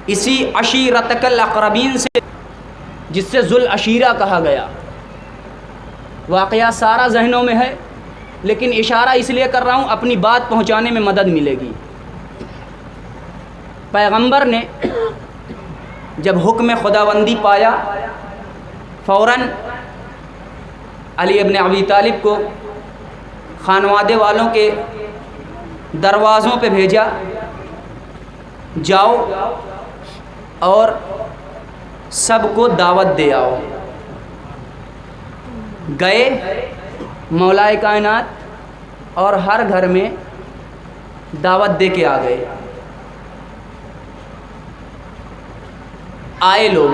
اسی عشیرتک الاقربین سے جس سے ذو العشیرہ کہا گیا، واقعہ سارا ذہنوں میں ہے، لیکن اشارہ اس لیے کر رہا ہوں اپنی بات پہنچانے میں مدد ملے گی۔ پیغمبر نے جب حکم خداوندی پایا فوراً علی ابن ابی طالب کو خانوادے والوں کے دروازوں پہ بھیجا، جاؤ اور سب کو دعوت دے آؤ۔ گئے مولائے کائنات اور ہر گھر میں دعوت دے کے آ گئے۔ آئے لوگ،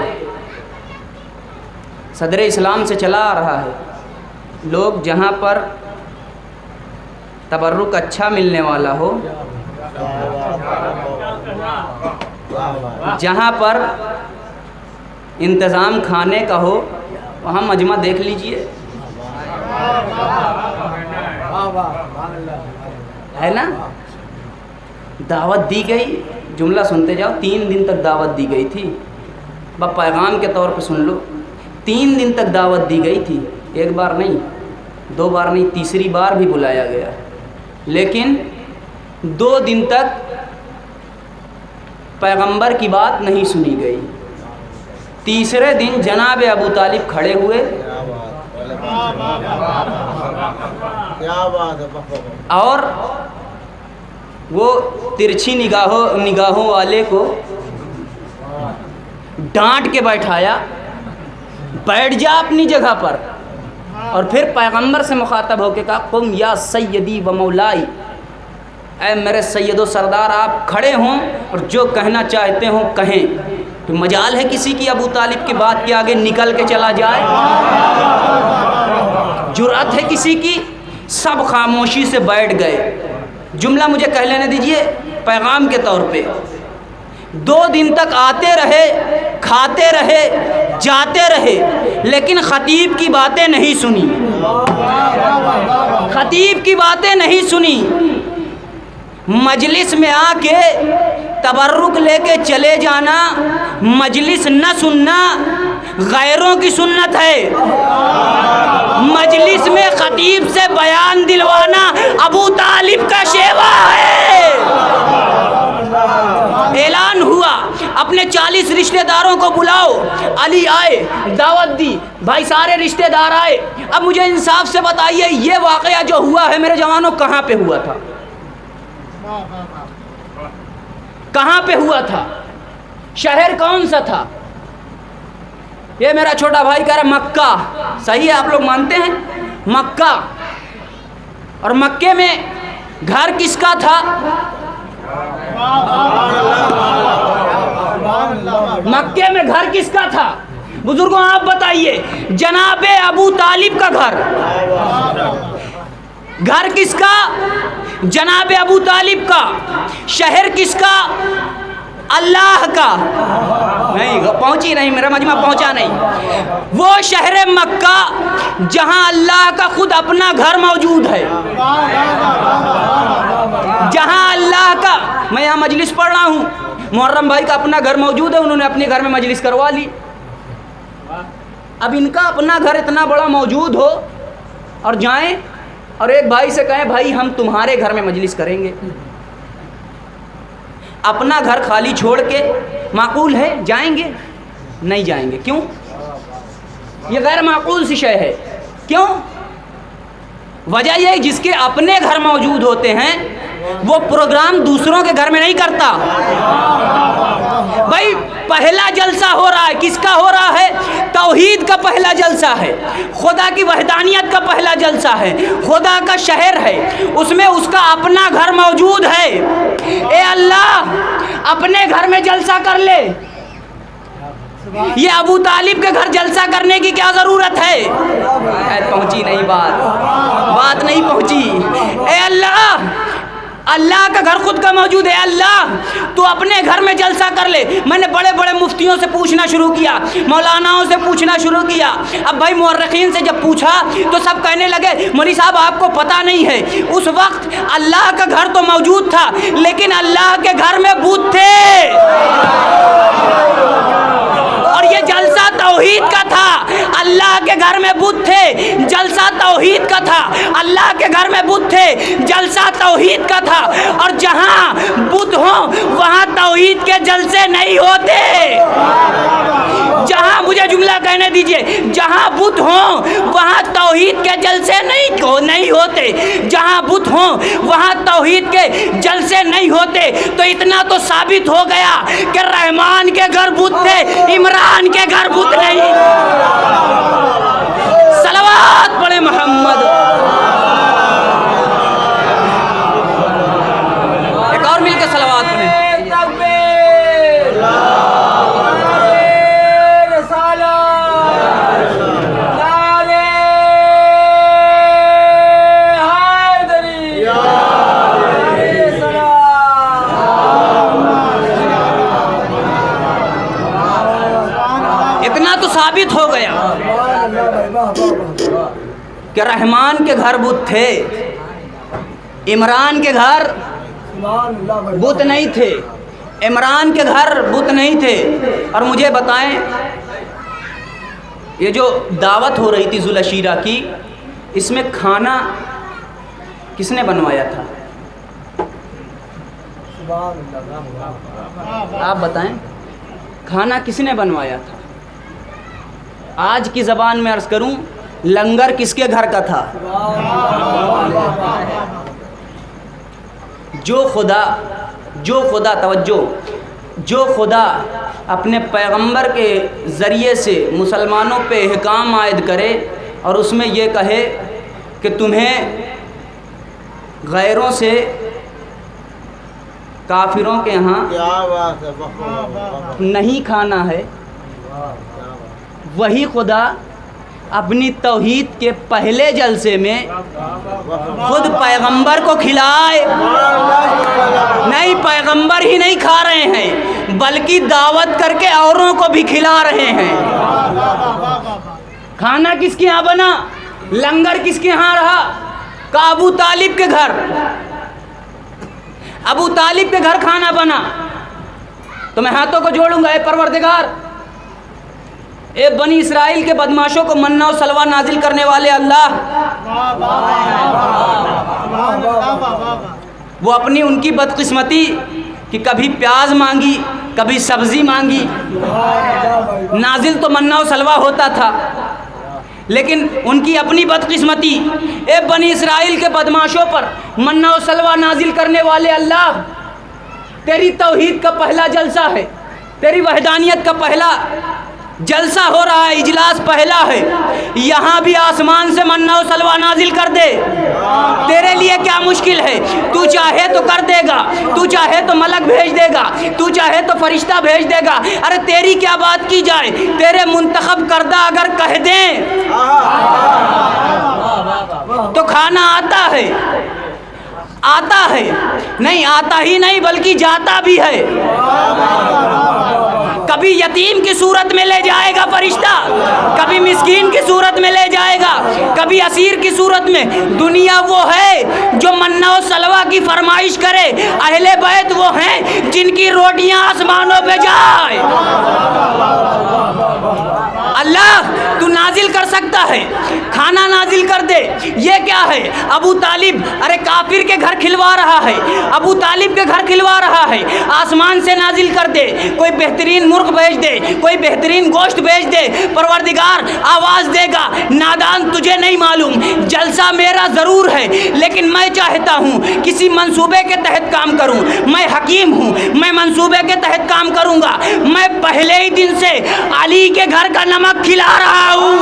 صدر اسلام سے چلا آ رہا ہے، لوگ جہاں پر تبرک اچھا ملنے والا ہو، جہاں پر انتظام کھانے کا ہو، وہاں مجمع دیکھ لیجئے، ہے نا؟ دعوت دی گئی، جملہ سنتے جاؤ، 3 دن تک دعوت دی گئی تھی، بس پیغام کے طور پہ سن لو۔ 3 دن تک دعوت دی گئی تھی، 1 بار نہیں، 2 بار نہیں، تیسری بار بھی بلایا گیا، لیکن 2 دن تک پیغمبر کی بات نہیں سنی گئی۔ تیسرے دن جناب ابو طالب کھڑے ہوئے اور وہ ترچھی نگاہوں والے کو ڈانٹ کے بیٹھایا، بیٹھ جا اپنی جگہ پر، اور پھر پیغمبر سے مخاطب ہو کے کہا قم یا سیدی و مولائی، اے میرے سید و سردار، آپ کھڑے ہوں اور جو کہنا چاہتے ہوں کہیں۔ تو مجال ہے کسی کی ابو طالب کی بات کے آگے نکل کے چلا جائے؟ جرأت ہے کسی کی؟ سب خاموشی سے بیٹھ گئے۔ جملہ مجھے کہہ لینے دیجئے پیغام کے طور پہ۔ 2 دن تک آتے رہے، کھاتے رہے، جاتے رہے، لیکن خطیب کی باتیں نہیں سنی، خطیب کی باتیں نہیں سنی۔ مجلس میں آ کے تبرک لے کے چلے جانا، مجلس نہ سننا غیروں کی سنت ہے، مجلس میں خطیب سے بیان دلوانا ابو طالب کا شیوا ہے۔ اعلان ہوا اپنے 40 رشتہ داروں کو بلاؤ، علی آئے، دعوت دی، بھائی سارے رشتہ دار آئے۔ اب مجھے انصاف سے بتائیے یہ واقعہ جو ہوا ہے میرے جوانوں کہاں پہ ہوا تھا؟ کہاں پہ ہوا تھا؟ شہر کون سا تھا؟ یہ میرا چھوٹا بھائی کہہ رہا مکہ، صحیح ہے، آپ لوگ مانتے ہیں مکہ۔ اور مکے میں گھر کس کا تھا؟ مکے میں گھر کس کا تھا؟ بزرگوں آپ بتائیے، جناب ابو طالب کا گھر۔ گھر کس کا؟ جناب ابو طالب کا۔ شہر کس کا؟ اللہ کا۔ نہیں پہنچی نہیں، میرا مجمع پہنچا نہیں۔ وہ شہر مکہ جہاں اللہ کا خود اپنا گھر موجود ہے، جہاں اللہ کا، میں یہاں مجلس پڑھ رہا ہوں، محرم بھائی کا اپنا گھر موجود ہے، انہوں نے اپنے گھر میں مجلس کروا لی۔ اب ان کا اپنا گھر اتنا بڑا موجود ہو اور جائیں اور ایک بھائی سے کہیں بھائی ہم تمہارے گھر میں مجلس کریں گے، اپنا گھر خالی چھوڑ کے معقول ہے جائیں گے؟ نہیں جائیں گے۔ کیوں؟ یہ غیر معقول سی شے ہے۔ کیوں؟ وجہ یہ جس کے اپنے گھر موجود ہوتے ہیں وہ پروگرام دوسروں کے گھر میں نہیں کرتا۔ بھائی پہلا جلسہ ہو رہا ہے، کس کا ہو رہا ہے؟ توحید کا پہلا جلسہ ہے، خدا کی وحدانیت کا پہلا جلسہ ہے، خدا کا شہر ہے، اس میں اس کا اپنا گھر موجود ہے۔ اے اللہ اپنے گھر میں جلسہ کر لے، یہ ابو طالب کے گھر جلسہ کرنے کی کیا ضرورت ہے؟ پہنچی نہیں بات نہیں پہنچی۔ اے اللہ، اللہ کا گھر خود کا موجود ہے، اللہ تو اپنے گھر میں جلسہ کر لے۔ میں نے بڑے بڑے مفتیوں سے پوچھنا شروع کیا، مولاناؤں سے پوچھنا شروع کیا۔ اب بھائی مورخین سے جب پوچھا تو سب کہنے لگے مولوی صاحب آپ کو پتہ نہیں ہے، اس وقت اللہ کا گھر تو موجود تھا لیکن اللہ کے گھر میں بت تھے، اور یہ جلسہ جلسہ توحید کا تھا، اللہ کے گھر میں بت تھے، جلسہ توحید کا تھا، اللہ کے گھر میں بت تھے، جلسہ توحید کا تھا۔ اور جہاں بت ہوں وہاں توحید کے جلسے نہیں ہوتے۔ جہاں، مجھے جملہ کہنے دیجئے، جہاں بت ہوں وہاں توحید کے جلسے نہیں ہوتے، جہاں بت ہوں وہاں توحید کے جلسے نہیں ہوتے۔ تو اتنا تو ثابت ہو گیا کہ رحمان کے گھر بت تھے، عمران کے گھر بت نہیں۔ صلوات پڑھے محمد۔ ایک اور مل کے صلوات پڑھیں۔ اتنا تو ثابت ہو گیا کہ رحمان کے گھر بت تھے، عمران کے گھر بت نہیں تھے، عمران کے گھر بت نہیں تھے۔ اور مجھے بتائیں، یہ جو دعوت ہو رہی تھی ذوالعشیرہ کی، اس میں کھانا کس نے بنوایا تھا؟ آپ بتائیں، کھانا کس نے بنوایا تھا؟ آج کی زبان میں عرض کروں، لنگر کس کے گھر کا تھا؟ جو خدا توجہ، جو خدا اپنے پیغمبر کے ذریعے سے مسلمانوں پہ احکام عائد کرے اور اس میں یہ کہے کہ تمہیں غیروں سے، کافروں کے ہاں نہیں کھانا ہے، وہی خدا اپنی توحید کے پہلے جلسے میں خود پیغمبر کو کھلائے۔ نہیں، پیغمبر ہی نہیں کھا رہے ہیں بلکہ دعوت کر کے اوروں کو بھی کھلا رہے ہیں۔ کھانا کس کے ہاں بنا؟ لنگر کس کے ہاں رہا؟ کہ ابو طالب کے گھر، ابو طالب کے گھر کھانا بنا۔ تو میں ہاتھوں کو جوڑوں گا، اے پروردگار، اے بنی اسرائیل کے بدماشوں کو منہ و سلوہ نازل کرنے والے اللہ، وہ اپنی ان کی بدقسمتی کہ کبھی پیاز مانگی، کبھی سبزی مانگی، نازل تو منہ و سلوہ ہوتا تھا، لیکن ان کی اپنی بدقسمتی، اے بنی اسرائیل کے بدماشوں پر منہ و سلوہ نازل کرنے والے اللہ، تیری توحید کا پہلا جلسہ ہے، تیری وحدانیت کا پہلا جلسہ ہو رہا ہے، اجلاس پہلا ہے، یہاں بھی آسمان سے منہ و سلوہ نازل کر دے۔ تیرے لیے کیا مشکل ہے؟ تو چاہے تو کر دے گا، تو چاہے تو ملک بھیج دے گا، تو چاہے تو فرشتہ بھیج دے گا۔ ارے تیری کیا بات کی جائے، تیرے منتخب کردہ اگر کہہ دیں تو کھانا آتا ہے، آتا ہے، نہیں آتا ہی نہیں بلکہ جاتا بھی ہے۔ کبھی یتیم کی صورت میں لے جائے گا فرشتہ، کبھی مسکین کی صورت میں لے جائے گا، کبھی اسیر کی صورت میں۔ دنیا وہ ہے جو منہ و سلوہ کی فرمائش کرے، اہل بیت وہ ہیں جن کی روٹیاں آسمانوں پہ جائے۔ اللہ تو نازل کر سکتا ہے، کھانا نازل کر دے۔ یہ کیا ہے؟ ابو طالب، ارے کافر کے گھر کھلوا رہا ہے، ابو طالب کے گھر کھلوا رہا ہے، آسمان سے نازل کر دے، کوئی بہترین مرغ بھیج دے، کوئی بہترین گوشت بھیج دے۔ پروردگار آواز دے گا، نادان تجھے نہیں معلوم، جلسہ میرا ضرور ہے لیکن میں چاہتا ہوں کسی منصوبے کے تحت کام کروں۔ میں حکیم ہوں، میں منصوبے کے تحت کام کروں گا۔ میں پہلے ہی دن سے علی کے گھر کا نمک کھلا رہا ہوں،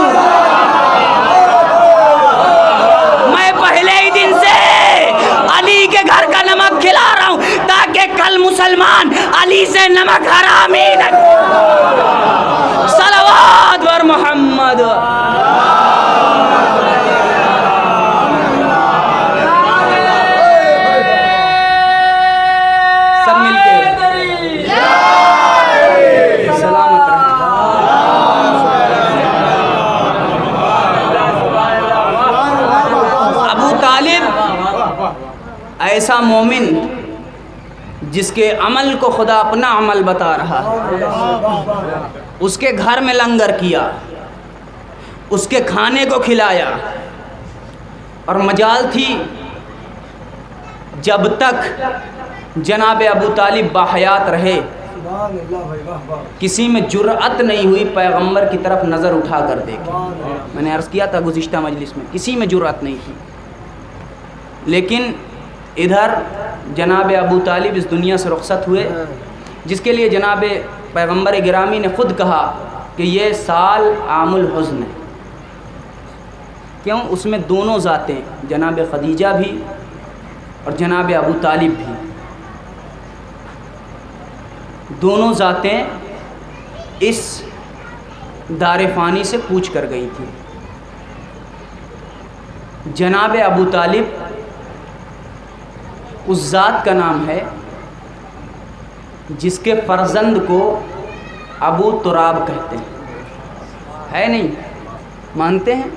میں پہلے ہی دن سے علی کے گھر کا نمک کھلا رہا ہوں تاکہ کل مسلمان علی سے نمک حرام ہی نہ۔ صلوات بر محمد۔ سب مل کے سلامت ابو طالب ایسا مومن جس کے عمل کو خدا اپنا عمل بتا رہا ہے، اس کے گھر میں لنگر کیا، اس کے کھانے کو کھلایا، اور مجال تھی جب تک جناب ابو طالب باحیات رہے کسی میں جرأت نہیں ہوئی پیغمبر کی طرف نظر اٹھا کر دیکھے۔ میں نے عرض کیا تھا گزشتہ مجلس میں، کسی میں جرأت نہیں تھی، لیکن ادھر جناب ابو طالب اس دنیا سے رخصت ہوئے، جس کے لیے جناب پیغمبر گرامی نے خود کہا کہ یہ سال عام الحزن ہے۔ کیوں؟ اس میں دونوں ذاتیں، جناب خدیجہ بھی اور جناب ابو طالب بھی، دونوں ذاتیں اس دار فانی سے کوچ کر گئی تھیں۔ جناب ابو طالب اس ذات کا نام ہے جس کے فرزند کو ابو تراب کہتے ہیں، ہے نہیں؟ مانتے ہیں؟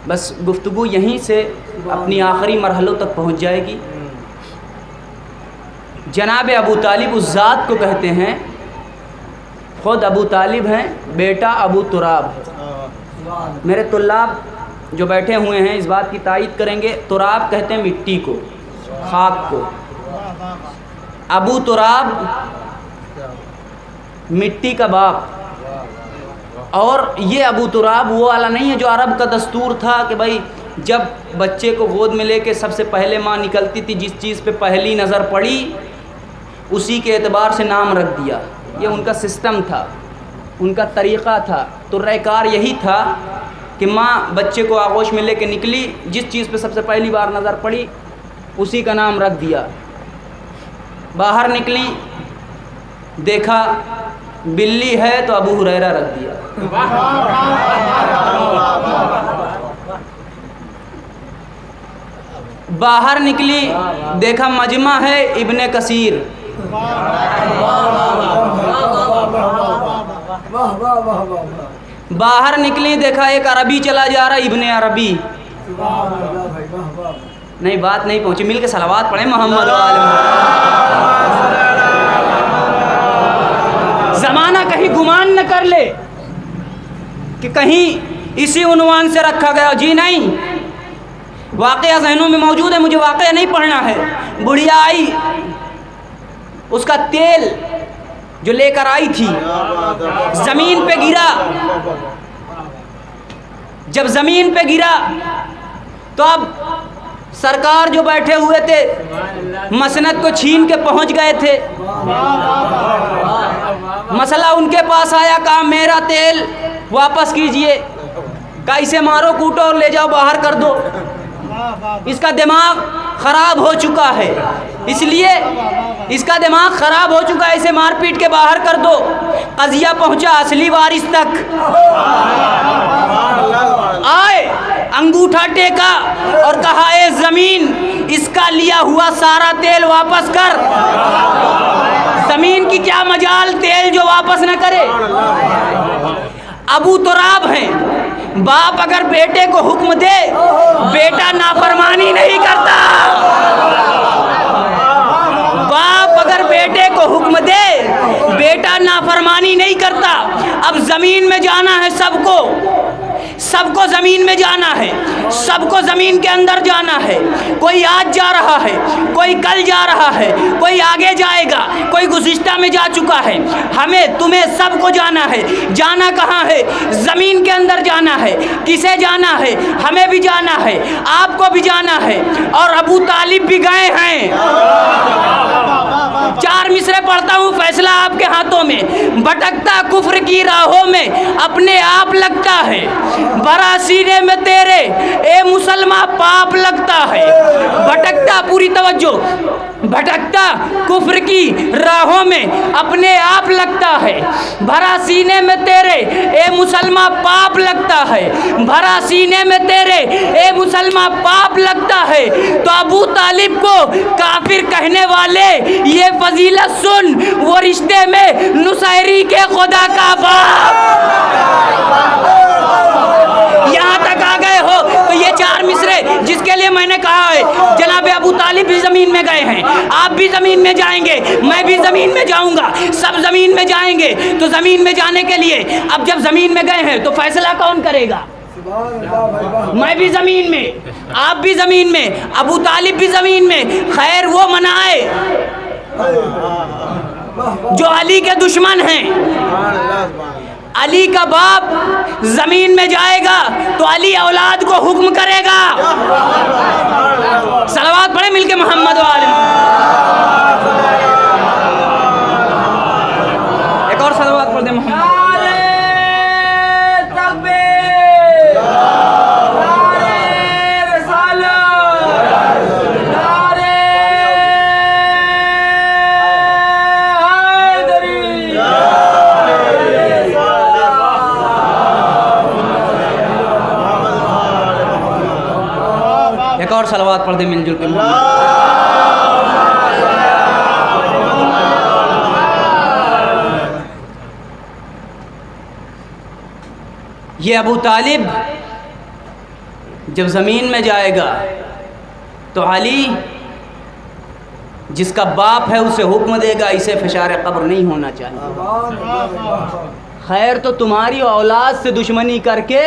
بس گفتگو یہیں سے اپنی آخری مرحلوں تک پہنچ جائے گی۔ جناب ابو طالب اس ذات کو کہتے ہیں، خود ابو طالب ہیں، بیٹا ابو تراب۔ میرے طلاب جو بیٹھے ہوئے ہیں اس بات کی تائید کریں گے، تراب کہتے ہیں مٹی کو، خاک کو، ابو تراب مٹی کا باپ۔ اور یہ ابو تراب وہ والا نہیں ہے جو عرب کا دستور تھا کہ بھائی جب بچے کو گود میں لے کے سب سے پہلے ماں نکلتی تھی، جس چیز پہ پہلی نظر پڑی اسی کے اعتبار سے نام رکھ دیا۔ یہ ان کا سسٹم تھا، ان کا طریقہ تھا، طریقہ کار یہی تھا کہ ماں بچے کو آغوش میں لے کے نکلی، جس چیز پہ سب سے پہلی بار نظر پڑی اسی کا نام رکھ دیا۔ باہر نکلی، دیکھا بلی ہے تو ابو ہریرہ رکھ دیا۔ باہر نکلی، دیکھا مجمع ہے ابن کثیر۔ باہر نکلی، دیکھا ایک عربی چلا جا رہا ابن عربی۔ نہیں بات نہیں پہنچی، مل کے صلوات پڑھیں محمد زمانہ کہیں گمان نہ کر لے کہ کہیں اسی عنوان سے رکھا گیا، جی نہیں، واقعہ ذہنوں میں موجود ہے، مجھے واقعہ نہیں پڑھنا ہے۔ بڑھیا آئی، اس کا تیل جو لے کر آئی تھی زمین پہ گرا۔ جب زمین پہ گرا تو اب سرکار جو بیٹھے ہوئے تھے مسند کو چھین کے پہنچ گئے تھے، مسئلہ ان کے پاس آیا، کہا میرا تیل واپس کیجئے، کہا اسے مارو کوٹو اور لے جاؤ باہر کر دو، اس کا دماغ خراب ہو چکا ہے، اس لیے اس کا دماغ خراب ہو چکا ہے، اسے مار پیٹ کے باہر کر دو۔ قضیہ پہنچا اصلی وارث تک، آئے انگوٹھا ٹیکا اور کہا اے زمین اس کا لیا ہوا سارا تیل واپس کر۔ زمین کی کیا مجال تیل جو واپس نہ کرے؟ ابو تراب ہیں، باپ اگر بیٹے کو حکم دے بیٹا نافرمانی نہیں کرتا، باپ اگر بیٹے کو حکم دے بیٹا نافرمانی نہیں کرتا۔ اب زمین میں جانا ہے سب کو، سب کو زمین میں جانا ہے، سب کو زمین کے اندر جانا ہے۔ کوئی آج جا رہا ہے، کوئی کل جا رہا ہے، کوئی آگے جائے گا، کوئی گزشتہ میں جا چکا ہے۔ ہمیں تمہیں سب کو جانا ہے۔ جانا کہاں ہے؟ زمین کے اندر جانا ہے۔ کسے جانا ہے؟ ہمیں بھی جانا ہے، آپ کو بھی جانا ہے، اور ابو طالب بھی گئے ہیں۔ چار مصرے پڑھتا ہوں، فیصلہ آپ کے ہاتھوں میں۔ بھٹکتا کفر کی راہوں میں اپنے آپ لگتا ہے، بھرا سینے میں تیرے اے مسلمان پاپ لگتا ہے۔ بھٹکتا، پوری توجہ، بھٹکتا کفر کی راہوں میں اپنے آپ لگتا ہے، بھرا سینے میں تیرے اے مسلمان پاپ لگتا ہے، بھرا سینے میں تیرے اے مسلمان پاپ لگتا ہے۔ تو ابو طالب کو کافر کہنے والے یہ فضیلت سن، وہ رشتے میں نصیری کے خدا کا باپ۔ یہاں تک آ گئے ہو تو یہ چار مصرے جس کے لیے میں نے کہا ہے جناب ابو طالب بھی زمین میں گئے ہیں، آپ بھی زمین میں جائیں گے، میں بھی زمین میں جاؤں گا، سب زمین میں جائیں گے۔ تو زمین میں جانے کے لیے اب جب زمین میں گئے ہیں تو فیصلہ کون کرے گا؟ میں بھی زمین میں، آپ بھی زمین میں، ابو طالب بھی زمین میں۔ خیر وہ منائے جو علی کے دشمن ہیں۔ علی کا باپ زمین میں جائے گا تو علی اولاد کو حکم کرے گا۔ صلوات پڑھیں مل کے محمد والے۔ ایک اور صلوات پڑھ دیں محمد۔ ایک اور صلوات پڑھ دیں مل جل کے محمد۔ یہ ابو طالب جب زمین میں جائے گا تو علی جس کا باپ ہے اسے حکم دے گا اسے فشار قبر نہیں ہونا چاہیے۔ خیر تو تمہاری اولاد سے دشمنی کر کے،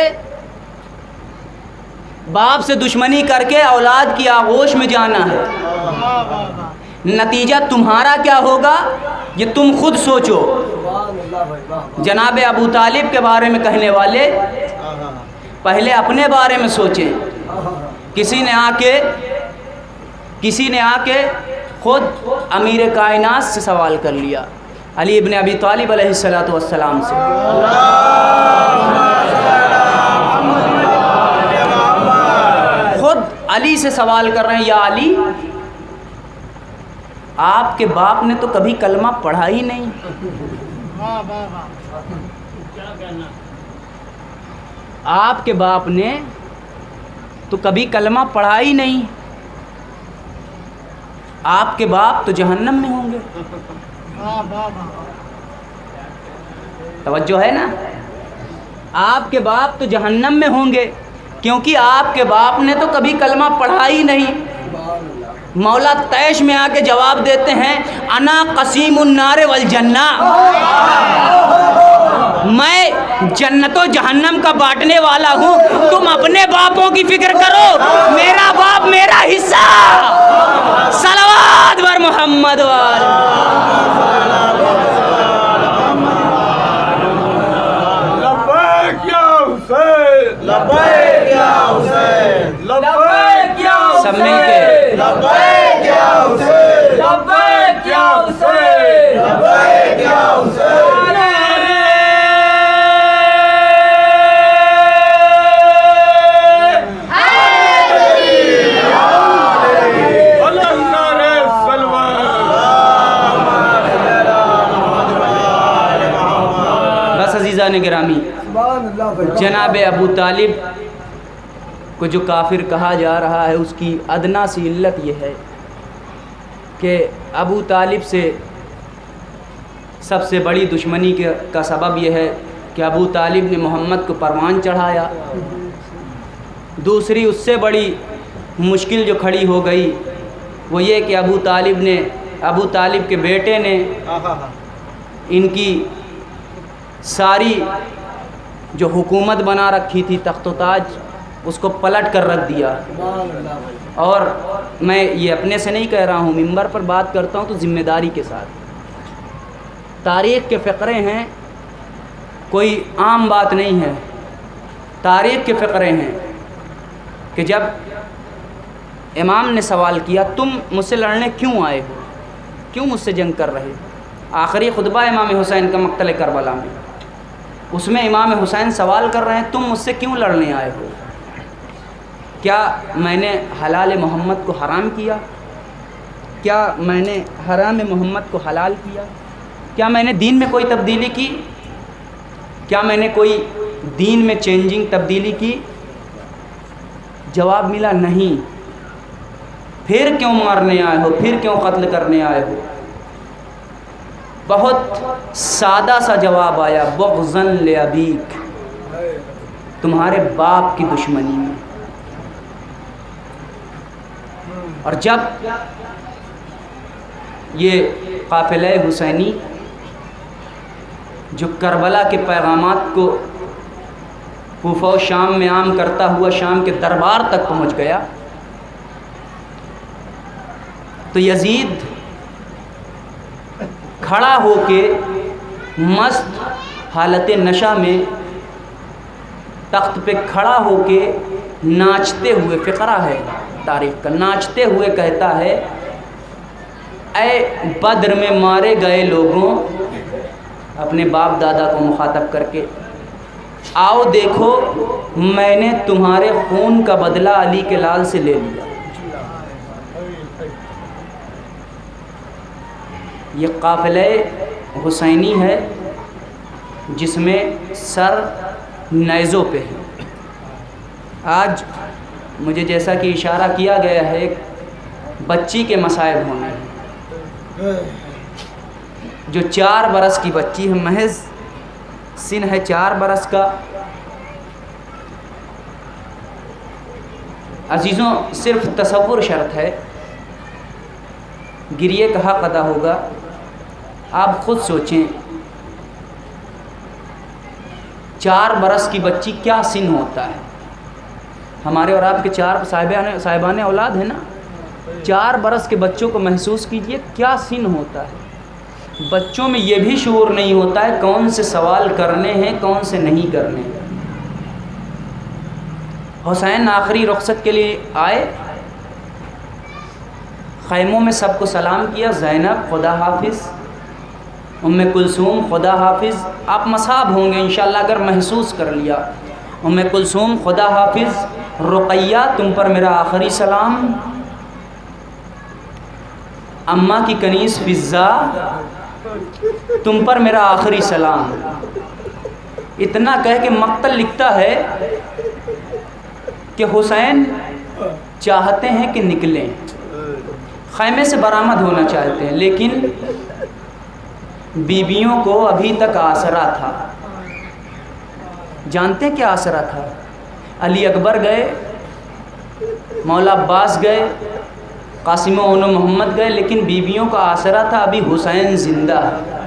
باپ سے دشمنی کر کے اولاد کی آغوش میں جانا ہے، نتیجہ تمہارا کیا ہوگا یہ تم خود سوچو۔ جناب ابو طالب کے بارے میں کہنے والے پہلے اپنے بارے میں سوچیں۔ کسی نے آ کے خود امیر کائنات سے سوال کر لیا، علی ابن ابی طالب علیہ السلام سے۔ خود علی سے سوال کر رہے ہیں، یا علی آپ کے باپ نے تو کبھی کلمہ پڑھا ہی نہیں، آپ کے باپ نے تو کبھی کلمہ پڑھا ہی نہیں، آپ کے باپ تو جہنم میں ہوں گے۔ توجہ ہے نا، آپ کے باپ تو جہنم میں ہوں گے کیونکہ آپ کے باپ نے تو کبھی کلمہ پڑھا ہی نہیں۔ مولا تیش میں آ کے جواب دیتے ہیں، انا قسیم النار والجنہ، میں جنت و جہنم کا بانٹنے والا ہوں، تم اپنے باپوں کی فکر کرو، میرا باپ میرا حصہ۔ صلوات بر محمد وال۔ لبیک یا حسین، لبیک یا حسین، لبیک یا حسین، سب مل کے لبیک یا حسین، لبیک یا حسین، لبیک یا حسین۔ بس عزیزان گرامی، جناب ابو طالب کو جو کافر کہا جا رہا ہے اس کی ادنا سی علت یہ ہے کہ ابو طالب سے سب سے بڑی دشمنی کا سبب یہ ہے کہ ابو طالب نے محمد کو پروان چڑھایا۔ دوسری اس سے بڑی مشکل جو کھڑی ہو گئی وہ یہ کہ ابو طالب کے بیٹے نے ان کی ساری جو حکومت بنا رکھی تھی، تخت و تاج، اس کو پلٹ کر رکھ دیا۔ اور میں یہ اپنے سے نہیں کہہ رہا ہوں، منبر پر بات کرتا ہوں تو ذمہ داری کے ساتھ۔ تاریخ کے فقرے ہیں، کوئی عام بات نہیں ہے، تاریخ کے فقرے ہیں کہ جب امام نے سوال کیا تم مجھ سے لڑنے کیوں آئے ہو، کیوں مجھ سے جنگ کر رہے؟ آخری خطبہ امام حسین کا مقتل کربلا میں، اس میں امام حسین سوال کر رہے ہیں تم مجھ سے کیوں لڑنے آئے ہو؟ کیا میں نے حلال محمد کو حرام کیا؟ کیا میں نے حرام محمد کو حلال کیا؟ کیا میں نے دین میں کوئی تبدیلی کی؟ کیا میں نے کوئی دین میں چینجنگ تبدیلی کی؟ جواب ملا نہیں۔ پھر کیوں مارنے آئے ہو؟ پھر کیوں قتل کرنے آئے ہو؟ بہت سادہ سا جواب آیا، بغضاً لأبیک، تمہارے باپ کی دشمنی میں۔ اور جب یہ قافلہ حسینی جو کربلا کے پیغامات کو کوفہ و شام میں عام کرتا ہوا شام کے دربار تک پہنچ گیا تو یزید کھڑا ہو کے مست حالت نشہ میں تخت پہ کھڑا ہو کے ناچتے ہوئے، فقرہ ہے تاریخ کا، ناچتے ہوئے کہتا ہے اے بدر میں مارے گئے لوگوں، اپنے باپ دادا کو مخاطب کر کے، آؤ دیکھو میں نے تمہارے خون کا بدلہ علی کے لال سے لے لیا۔ یہ قافلہ حسینی ہے جس میں سر نیزوں پہ ہے۔ آج مجھے جیسا کہ اشارہ کیا گیا ہے ایک بچی کے مصائب ہونے ہیں، جو 4 برس کی بچی ہے، محض سن ہے 4 برس کا۔ عزیزوں صرف تصور شرط ہے، گریے کا حق ادا ہوگا۔ آپ خود سوچیں 4 برس کی بچی کیا سن ہوتا ہے؟ ہمارے اور آپ کے 4 صاحبان اولاد ہیں نا، 4 برس کے بچوں کو محسوس کیجئے کیا سن ہوتا ہے۔ بچوں میں یہ بھی شعور نہیں ہوتا ہے کون سے سوال کرنے ہیں کون سے نہیں کرنے ہیں۔ حسین آخری رخصت کے لیے آئے، خیموں میں سب کو سلام کیا، زینب خدا حافظ، ام کلثوم خدا حافظ، آپ مصاب ہوں گے انشاءاللہ اگر محسوس کر لیا، ام کلثوم خدا حافظ، رقیہ تم پر میرا آخری سلام، اماں کی کنیز فضا تم پر میرا آخری سلام۔ اتنا کہہ کے مقتل لکھتا ہے کہ حسین چاہتے ہیں کہ نکلیں، خیمے سے برآمد ہونا چاہتے ہیں، لیکن بیویوں کو ابھی تک آسرا تھا۔ جانتے ہیں کیا آسرا تھا؟ علی اکبر گئے، مولا عباس گئے، قاسم و اون محمد گئے، لیکن بیویوں کا آسرا تھا ابھی حسین زندہ ہے۔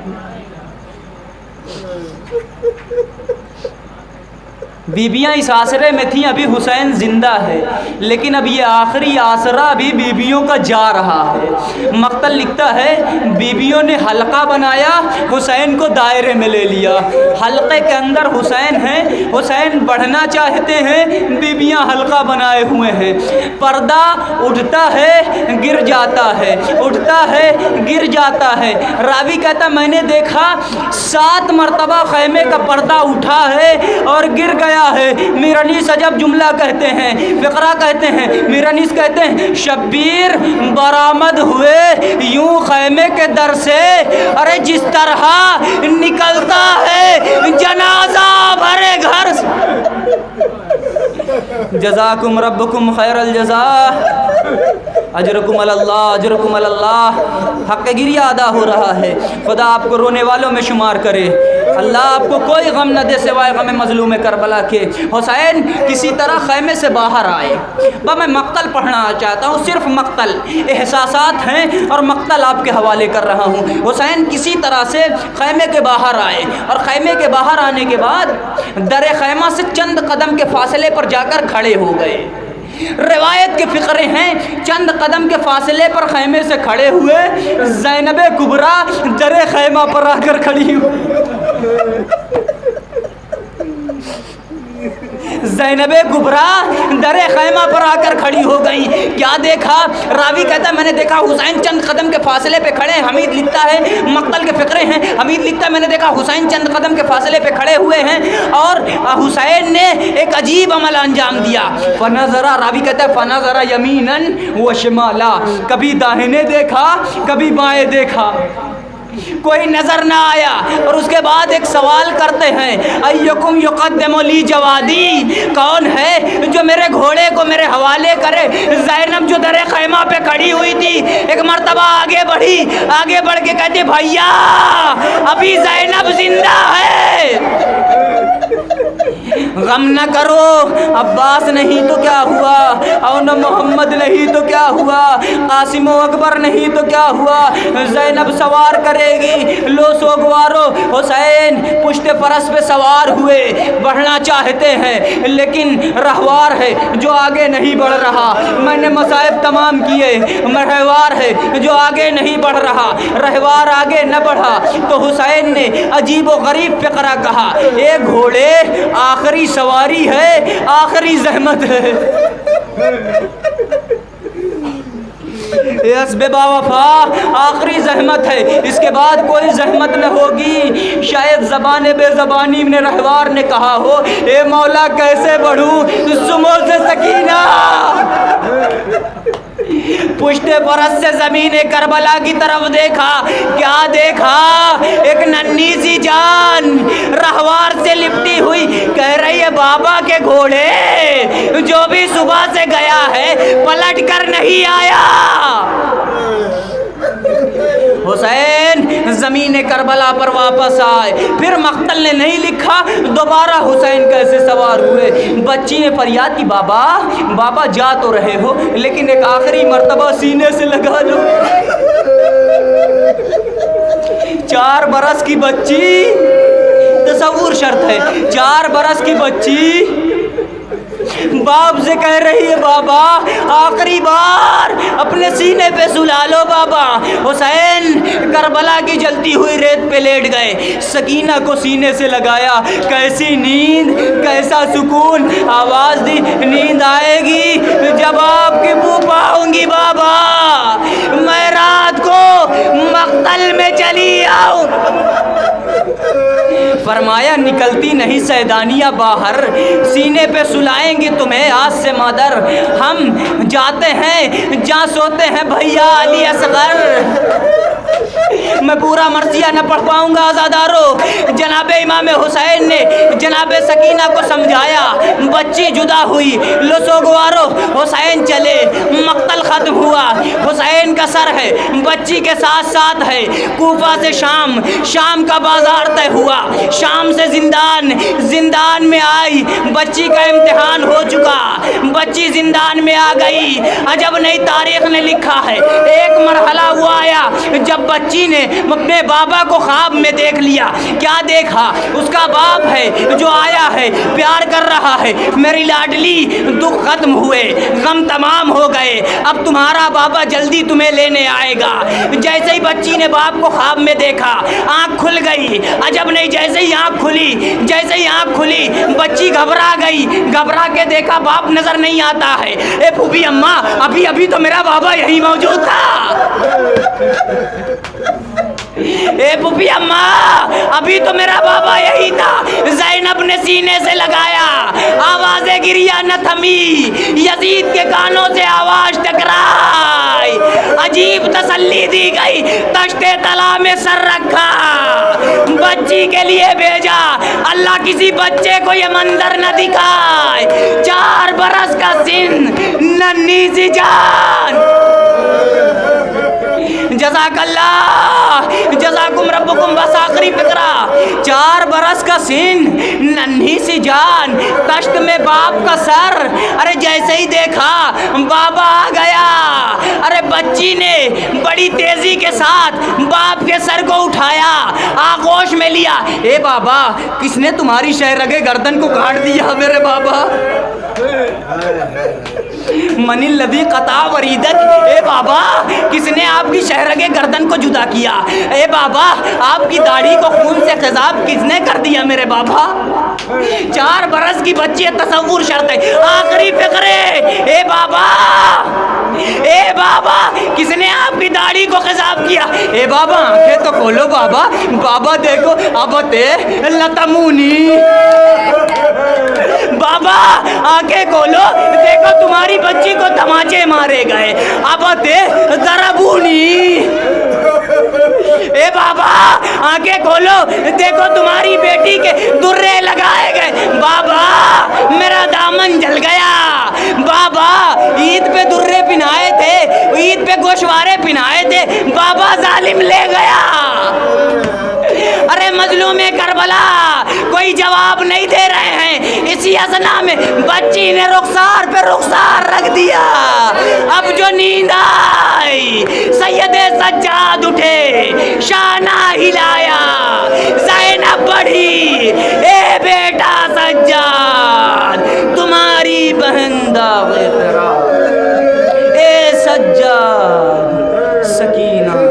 بیویاں اس آسرے میں تھیں، ابھی حسین زندہ ہے، لیکن اب یہ آخری آسرا بھی بیویوں کا جا رہا ہے۔ مقتل لکھتا ہے بیویوں نے حلقہ بنایا، حسین کو دائرے میں لے لیا، حلقے کے اندر حسین ہیں، حسین بڑھنا چاہتے ہیں، بیویاں حلقہ بنائے ہوئے ہیں، پردہ اٹھتا ہے گر جاتا ہے، اٹھتا ہے گر جاتا ہے۔ راوی کہتا میں نے دیکھا 7 مرتبہ خیمے کا پردہ اٹھا ہے اور گر گیا ہے۔ میر انیس عجب جملہ کہتے ہیں، فقرہ کہتے ہیں، میر انیس کہتے ہیں شبیر برآمد ہوئے یوں خیمے کے در سے، ارے جس طرح نکلتا ہے جنازہ بھرے گھر سے۔ جزاکم ربکم خیر الجزاء، اجرکم اللہ، اجرکم اللہ۔ حق گریہ ادا ہو رہا ہے، خدا آپ کو رونے والوں میں شمار کرے، اللہ آپ کو کوئی غم نہ دے سوائے غم مظلوم کربلا کے۔ حسین کسی طرح خیمے سے باہر آئے۔ میں مقتل پڑھنا چاہتا ہوں، صرف مقتل، احساسات ہیں اور مقتل آپ کے حوالے کر رہا ہوں۔ حسین کسی طرح سے خیمے کے باہر آئے، اور خیمے کے باہر آنے کے بعد در خیمہ سے چند قدم کے فاصلے پر جا کر کھڑے ہو گئے۔ روایت کے فقرے ہیں چند قدم کے فاصلے پر خیمے سے کھڑے ہوئے، زینب کبریٰ در خیمہ پر آ کر کھڑی ہوئی۔ زینب کبریٰ در خیمہ پر آ کر کھڑی ہو گئی۔ کیا دیکھا؟ راوی کہتا ہے میں نے دیکھا حسین چند قدم کے فاصلے پہ کھڑے ہیں۔ حمید لکھتا ہے مقتل کے فقرے ہیں، حمید لکھتا ہے میں نے دیکھا حسین چند قدم کے فاصلے پہ کھڑے ہوئے ہیں اور حسین نے ایک عجیب عمل انجام دیا۔ فنظرا، راوی کہتا ہے فنظرا یمیناً و شمالا، کبھی داہنے دیکھا کبھی بائیں دیکھا، کوئی نظر نہ آیا، اور اس کے بعد ایک سوال کرتے ہیں ایکم یقدم لی جوادی، کون ہے جو میرے گھوڑے کو میرے حوالے کرے؟ زینب جو در خیمہ پہ کھڑی ہوئی تھی ایک مرتبہ آگے بڑھی، آگے بڑھ کے کہتے بھیا ابھی زینب زندہ ہے۔ غم نہ کرو، عباس نہیں تو کیا ہوا، اور نہ محمد نہیں تو کیا ہوا، قاسم و اکبر نہیں تو کیا ہوا، زینب سوار کرے گی۔ لو سوگوارو، حسین پشت فرس پہ سوار ہوئے، بڑھنا چاہتے ہیں لیکن رہوار ہے جو آگے نہیں بڑھ رہا۔ میں نے مصائب تمام کیے، رہوار ہے جو آگے نہیں بڑھ رہا، رہوار آگے نہ بڑھا تو حسین نے عجیب و غریب فقرہ کہا، اے گھوڑے آخری سواری ہے، آخری زحمت ہے۔ یہ اسب با وفا آخری زحمت ہے، اس کے بعد کوئی زحمت نہ ہوگی۔ شاید زبان بے زبانی میں رہوار نے کہا ہو، اے مولا کیسے بڑھوں سمو سے سکینہ۔ پشت فرس سے زمین کربلا کی طرف دیکھا، کیا دیکھا؟ ایک ننھی سی جان رہوار سے لپٹی ہوئی کہہ رہی ہے، بابا کے گھوڑے جو بھی صبح سے گیا ہے پلٹ کر نہیں آیا۔ حسین زمین کربلا پر واپس آئے، پھر مقتل نے نہیں لکھا دوبارہ حسین کیسے سوار ہوئے۔ بچی نے فریاد کی، بابا بابا جا تو رہے ہو لیکن ایک آخری مرتبہ سینے سے لگا لو۔ 4 برس کی بچی، تصور شرط ہے، 4 برس کی بچی باپ سے کہہ رہی ہے، بابا آخری بار اپنے سینے پہ سلا لو بابا۔ حسین کربلا کی جلتی ہوئی ریت پہ لیٹ گئے، سکینہ کو سینے سے لگایا، کیسی نیند، کیسا سکون۔ آواز دی، نیند آئے گی جب آپ کی بو پاؤں گی بابا، میں رات کو مقتل میں چلی آؤں۔ فرمایا نکلتی نہیں سیدانیہ باہر، سینے پہ سلائیں گے تمہیں آج سے مادر، ہم جاتے ہیں جہاں سوتے ہیں بھیا علی اصغر۔ میں پورا مرثیہ نہ پڑھ پاؤں گا آزادارو۔ جناب امام حسین نے جناب سکینہ کو سمجھایا، بچی جدا ہوئی، لو سوگوارو حسین چلے، مقتل ختم ہوا، حسین کا سر ہے بچی کے ساتھ ساتھ ہے۔ کوفہ سے شام، شام کا بازار طے ہوا، شام سے زندان، زندان میں آئی، بچی کا امتحان ہو چکا، بچی زندان میں آ گئی۔ عجب نئی تاریخ نے لکھا ہے، ایک مرحلہ وہ آیا جب بچی نے اپنے بابا کو خواب میں دیکھ لیا۔ کیا دیکھا؟ اس کا باپ ہے جو آیا ہے، پیار کر رہا ہے، میری لاڈلی دکھ ختم ہوئے، غم تمام ہو گئے، اب تمہارا بابا جلدی تمہیں لینے آئے گا۔ جیسے ہی بچی نے باپ کو خواب میں دیکھا، آنکھ کھل گئی۔ عجب نہیں، جیسے ہی آنکھ کھلی، جیسے ہی آنکھ کھلی بچی گھبرا گئی، گھبرا کے دیکھا باپ نظر نہیں آتا ہے۔ اے پھوپھی اماں، ابھی ابھی تو میرا بابا یہی موجود تھا۔ اے پھوپھی اماں، ابھی تو میرا بابا یہی تھا۔ زینب نے سینے سے لگایا، آوازیں گریا نہ تھمی، یزید کے کانوں سے آواز ٹکرائی، عجیب تسلی دی گئی، تشتے طلا میں سر رکھا، بچی کے لیے بھیجا، اللہ کسی بچے کو یہ منظر نہ دکھائے۔ 4 برس کا سن، ننھی سی جان۔ جزاک اللہ، جزاکم ربکم، بس آخری فقرہ۔ 4 برس کا سن، ننھی سی جان، تشت میں باپ کا سر۔ ارے جیسے ہی دیکھا بابا آ گیا، ارے بچی نے بڑی تیزی کے ساتھ باپ کے سر کو اٹھایا، آغوش میں لیا۔ اے بابا، کس نے تمہاری شہرگ گردن کو کاٹ دیا میرے بابا؟ من الذی قطع وریدک، اے بابا کس نے آپ کی شہرگ گردن کو جدا کیا؟ اے بابا آپ کی داڑھی کو خون سے خضاب کس نے کر دیا میرے بابا؟ 4 برس کی بچی، تصور شرط ہے، آخری فقرے۔ اے بابا، اے بابا کس نے آپ کی داڑھی کو خضاب کیا؟ اے بابا آنکھیں تو کھولو بابا، بابا دیکھو، ابتے لتمونی، بابا آنکھیں کھولو، دیکھو تمہاری بچی کو تماچے مارے گئے، ابتے ضربونی۔ اے بابا آنکھیں کھولو، دیکھو تمہاری بیٹی کے درے لگائے گئے، بابا میرا دامن جل گیا، بابا عید پہ درے پہنائے تھے، عید پہ گوشوارے پہنائے تھے، بابا ظالم لے گیا۔ ارے مظلوم کربلا کوئی جواب نہیں دے رہے ہیں. اسی اثنا میں بچی نے رخسار پہ رخسار رکھ دیا. اب جو نیند آئی سید سجاد اٹھے, شانہ ہلایا, زینب بڑھی, اے بیٹا سجاد تمہاری بہن داغے تیرا, اے سجاد سکینہ.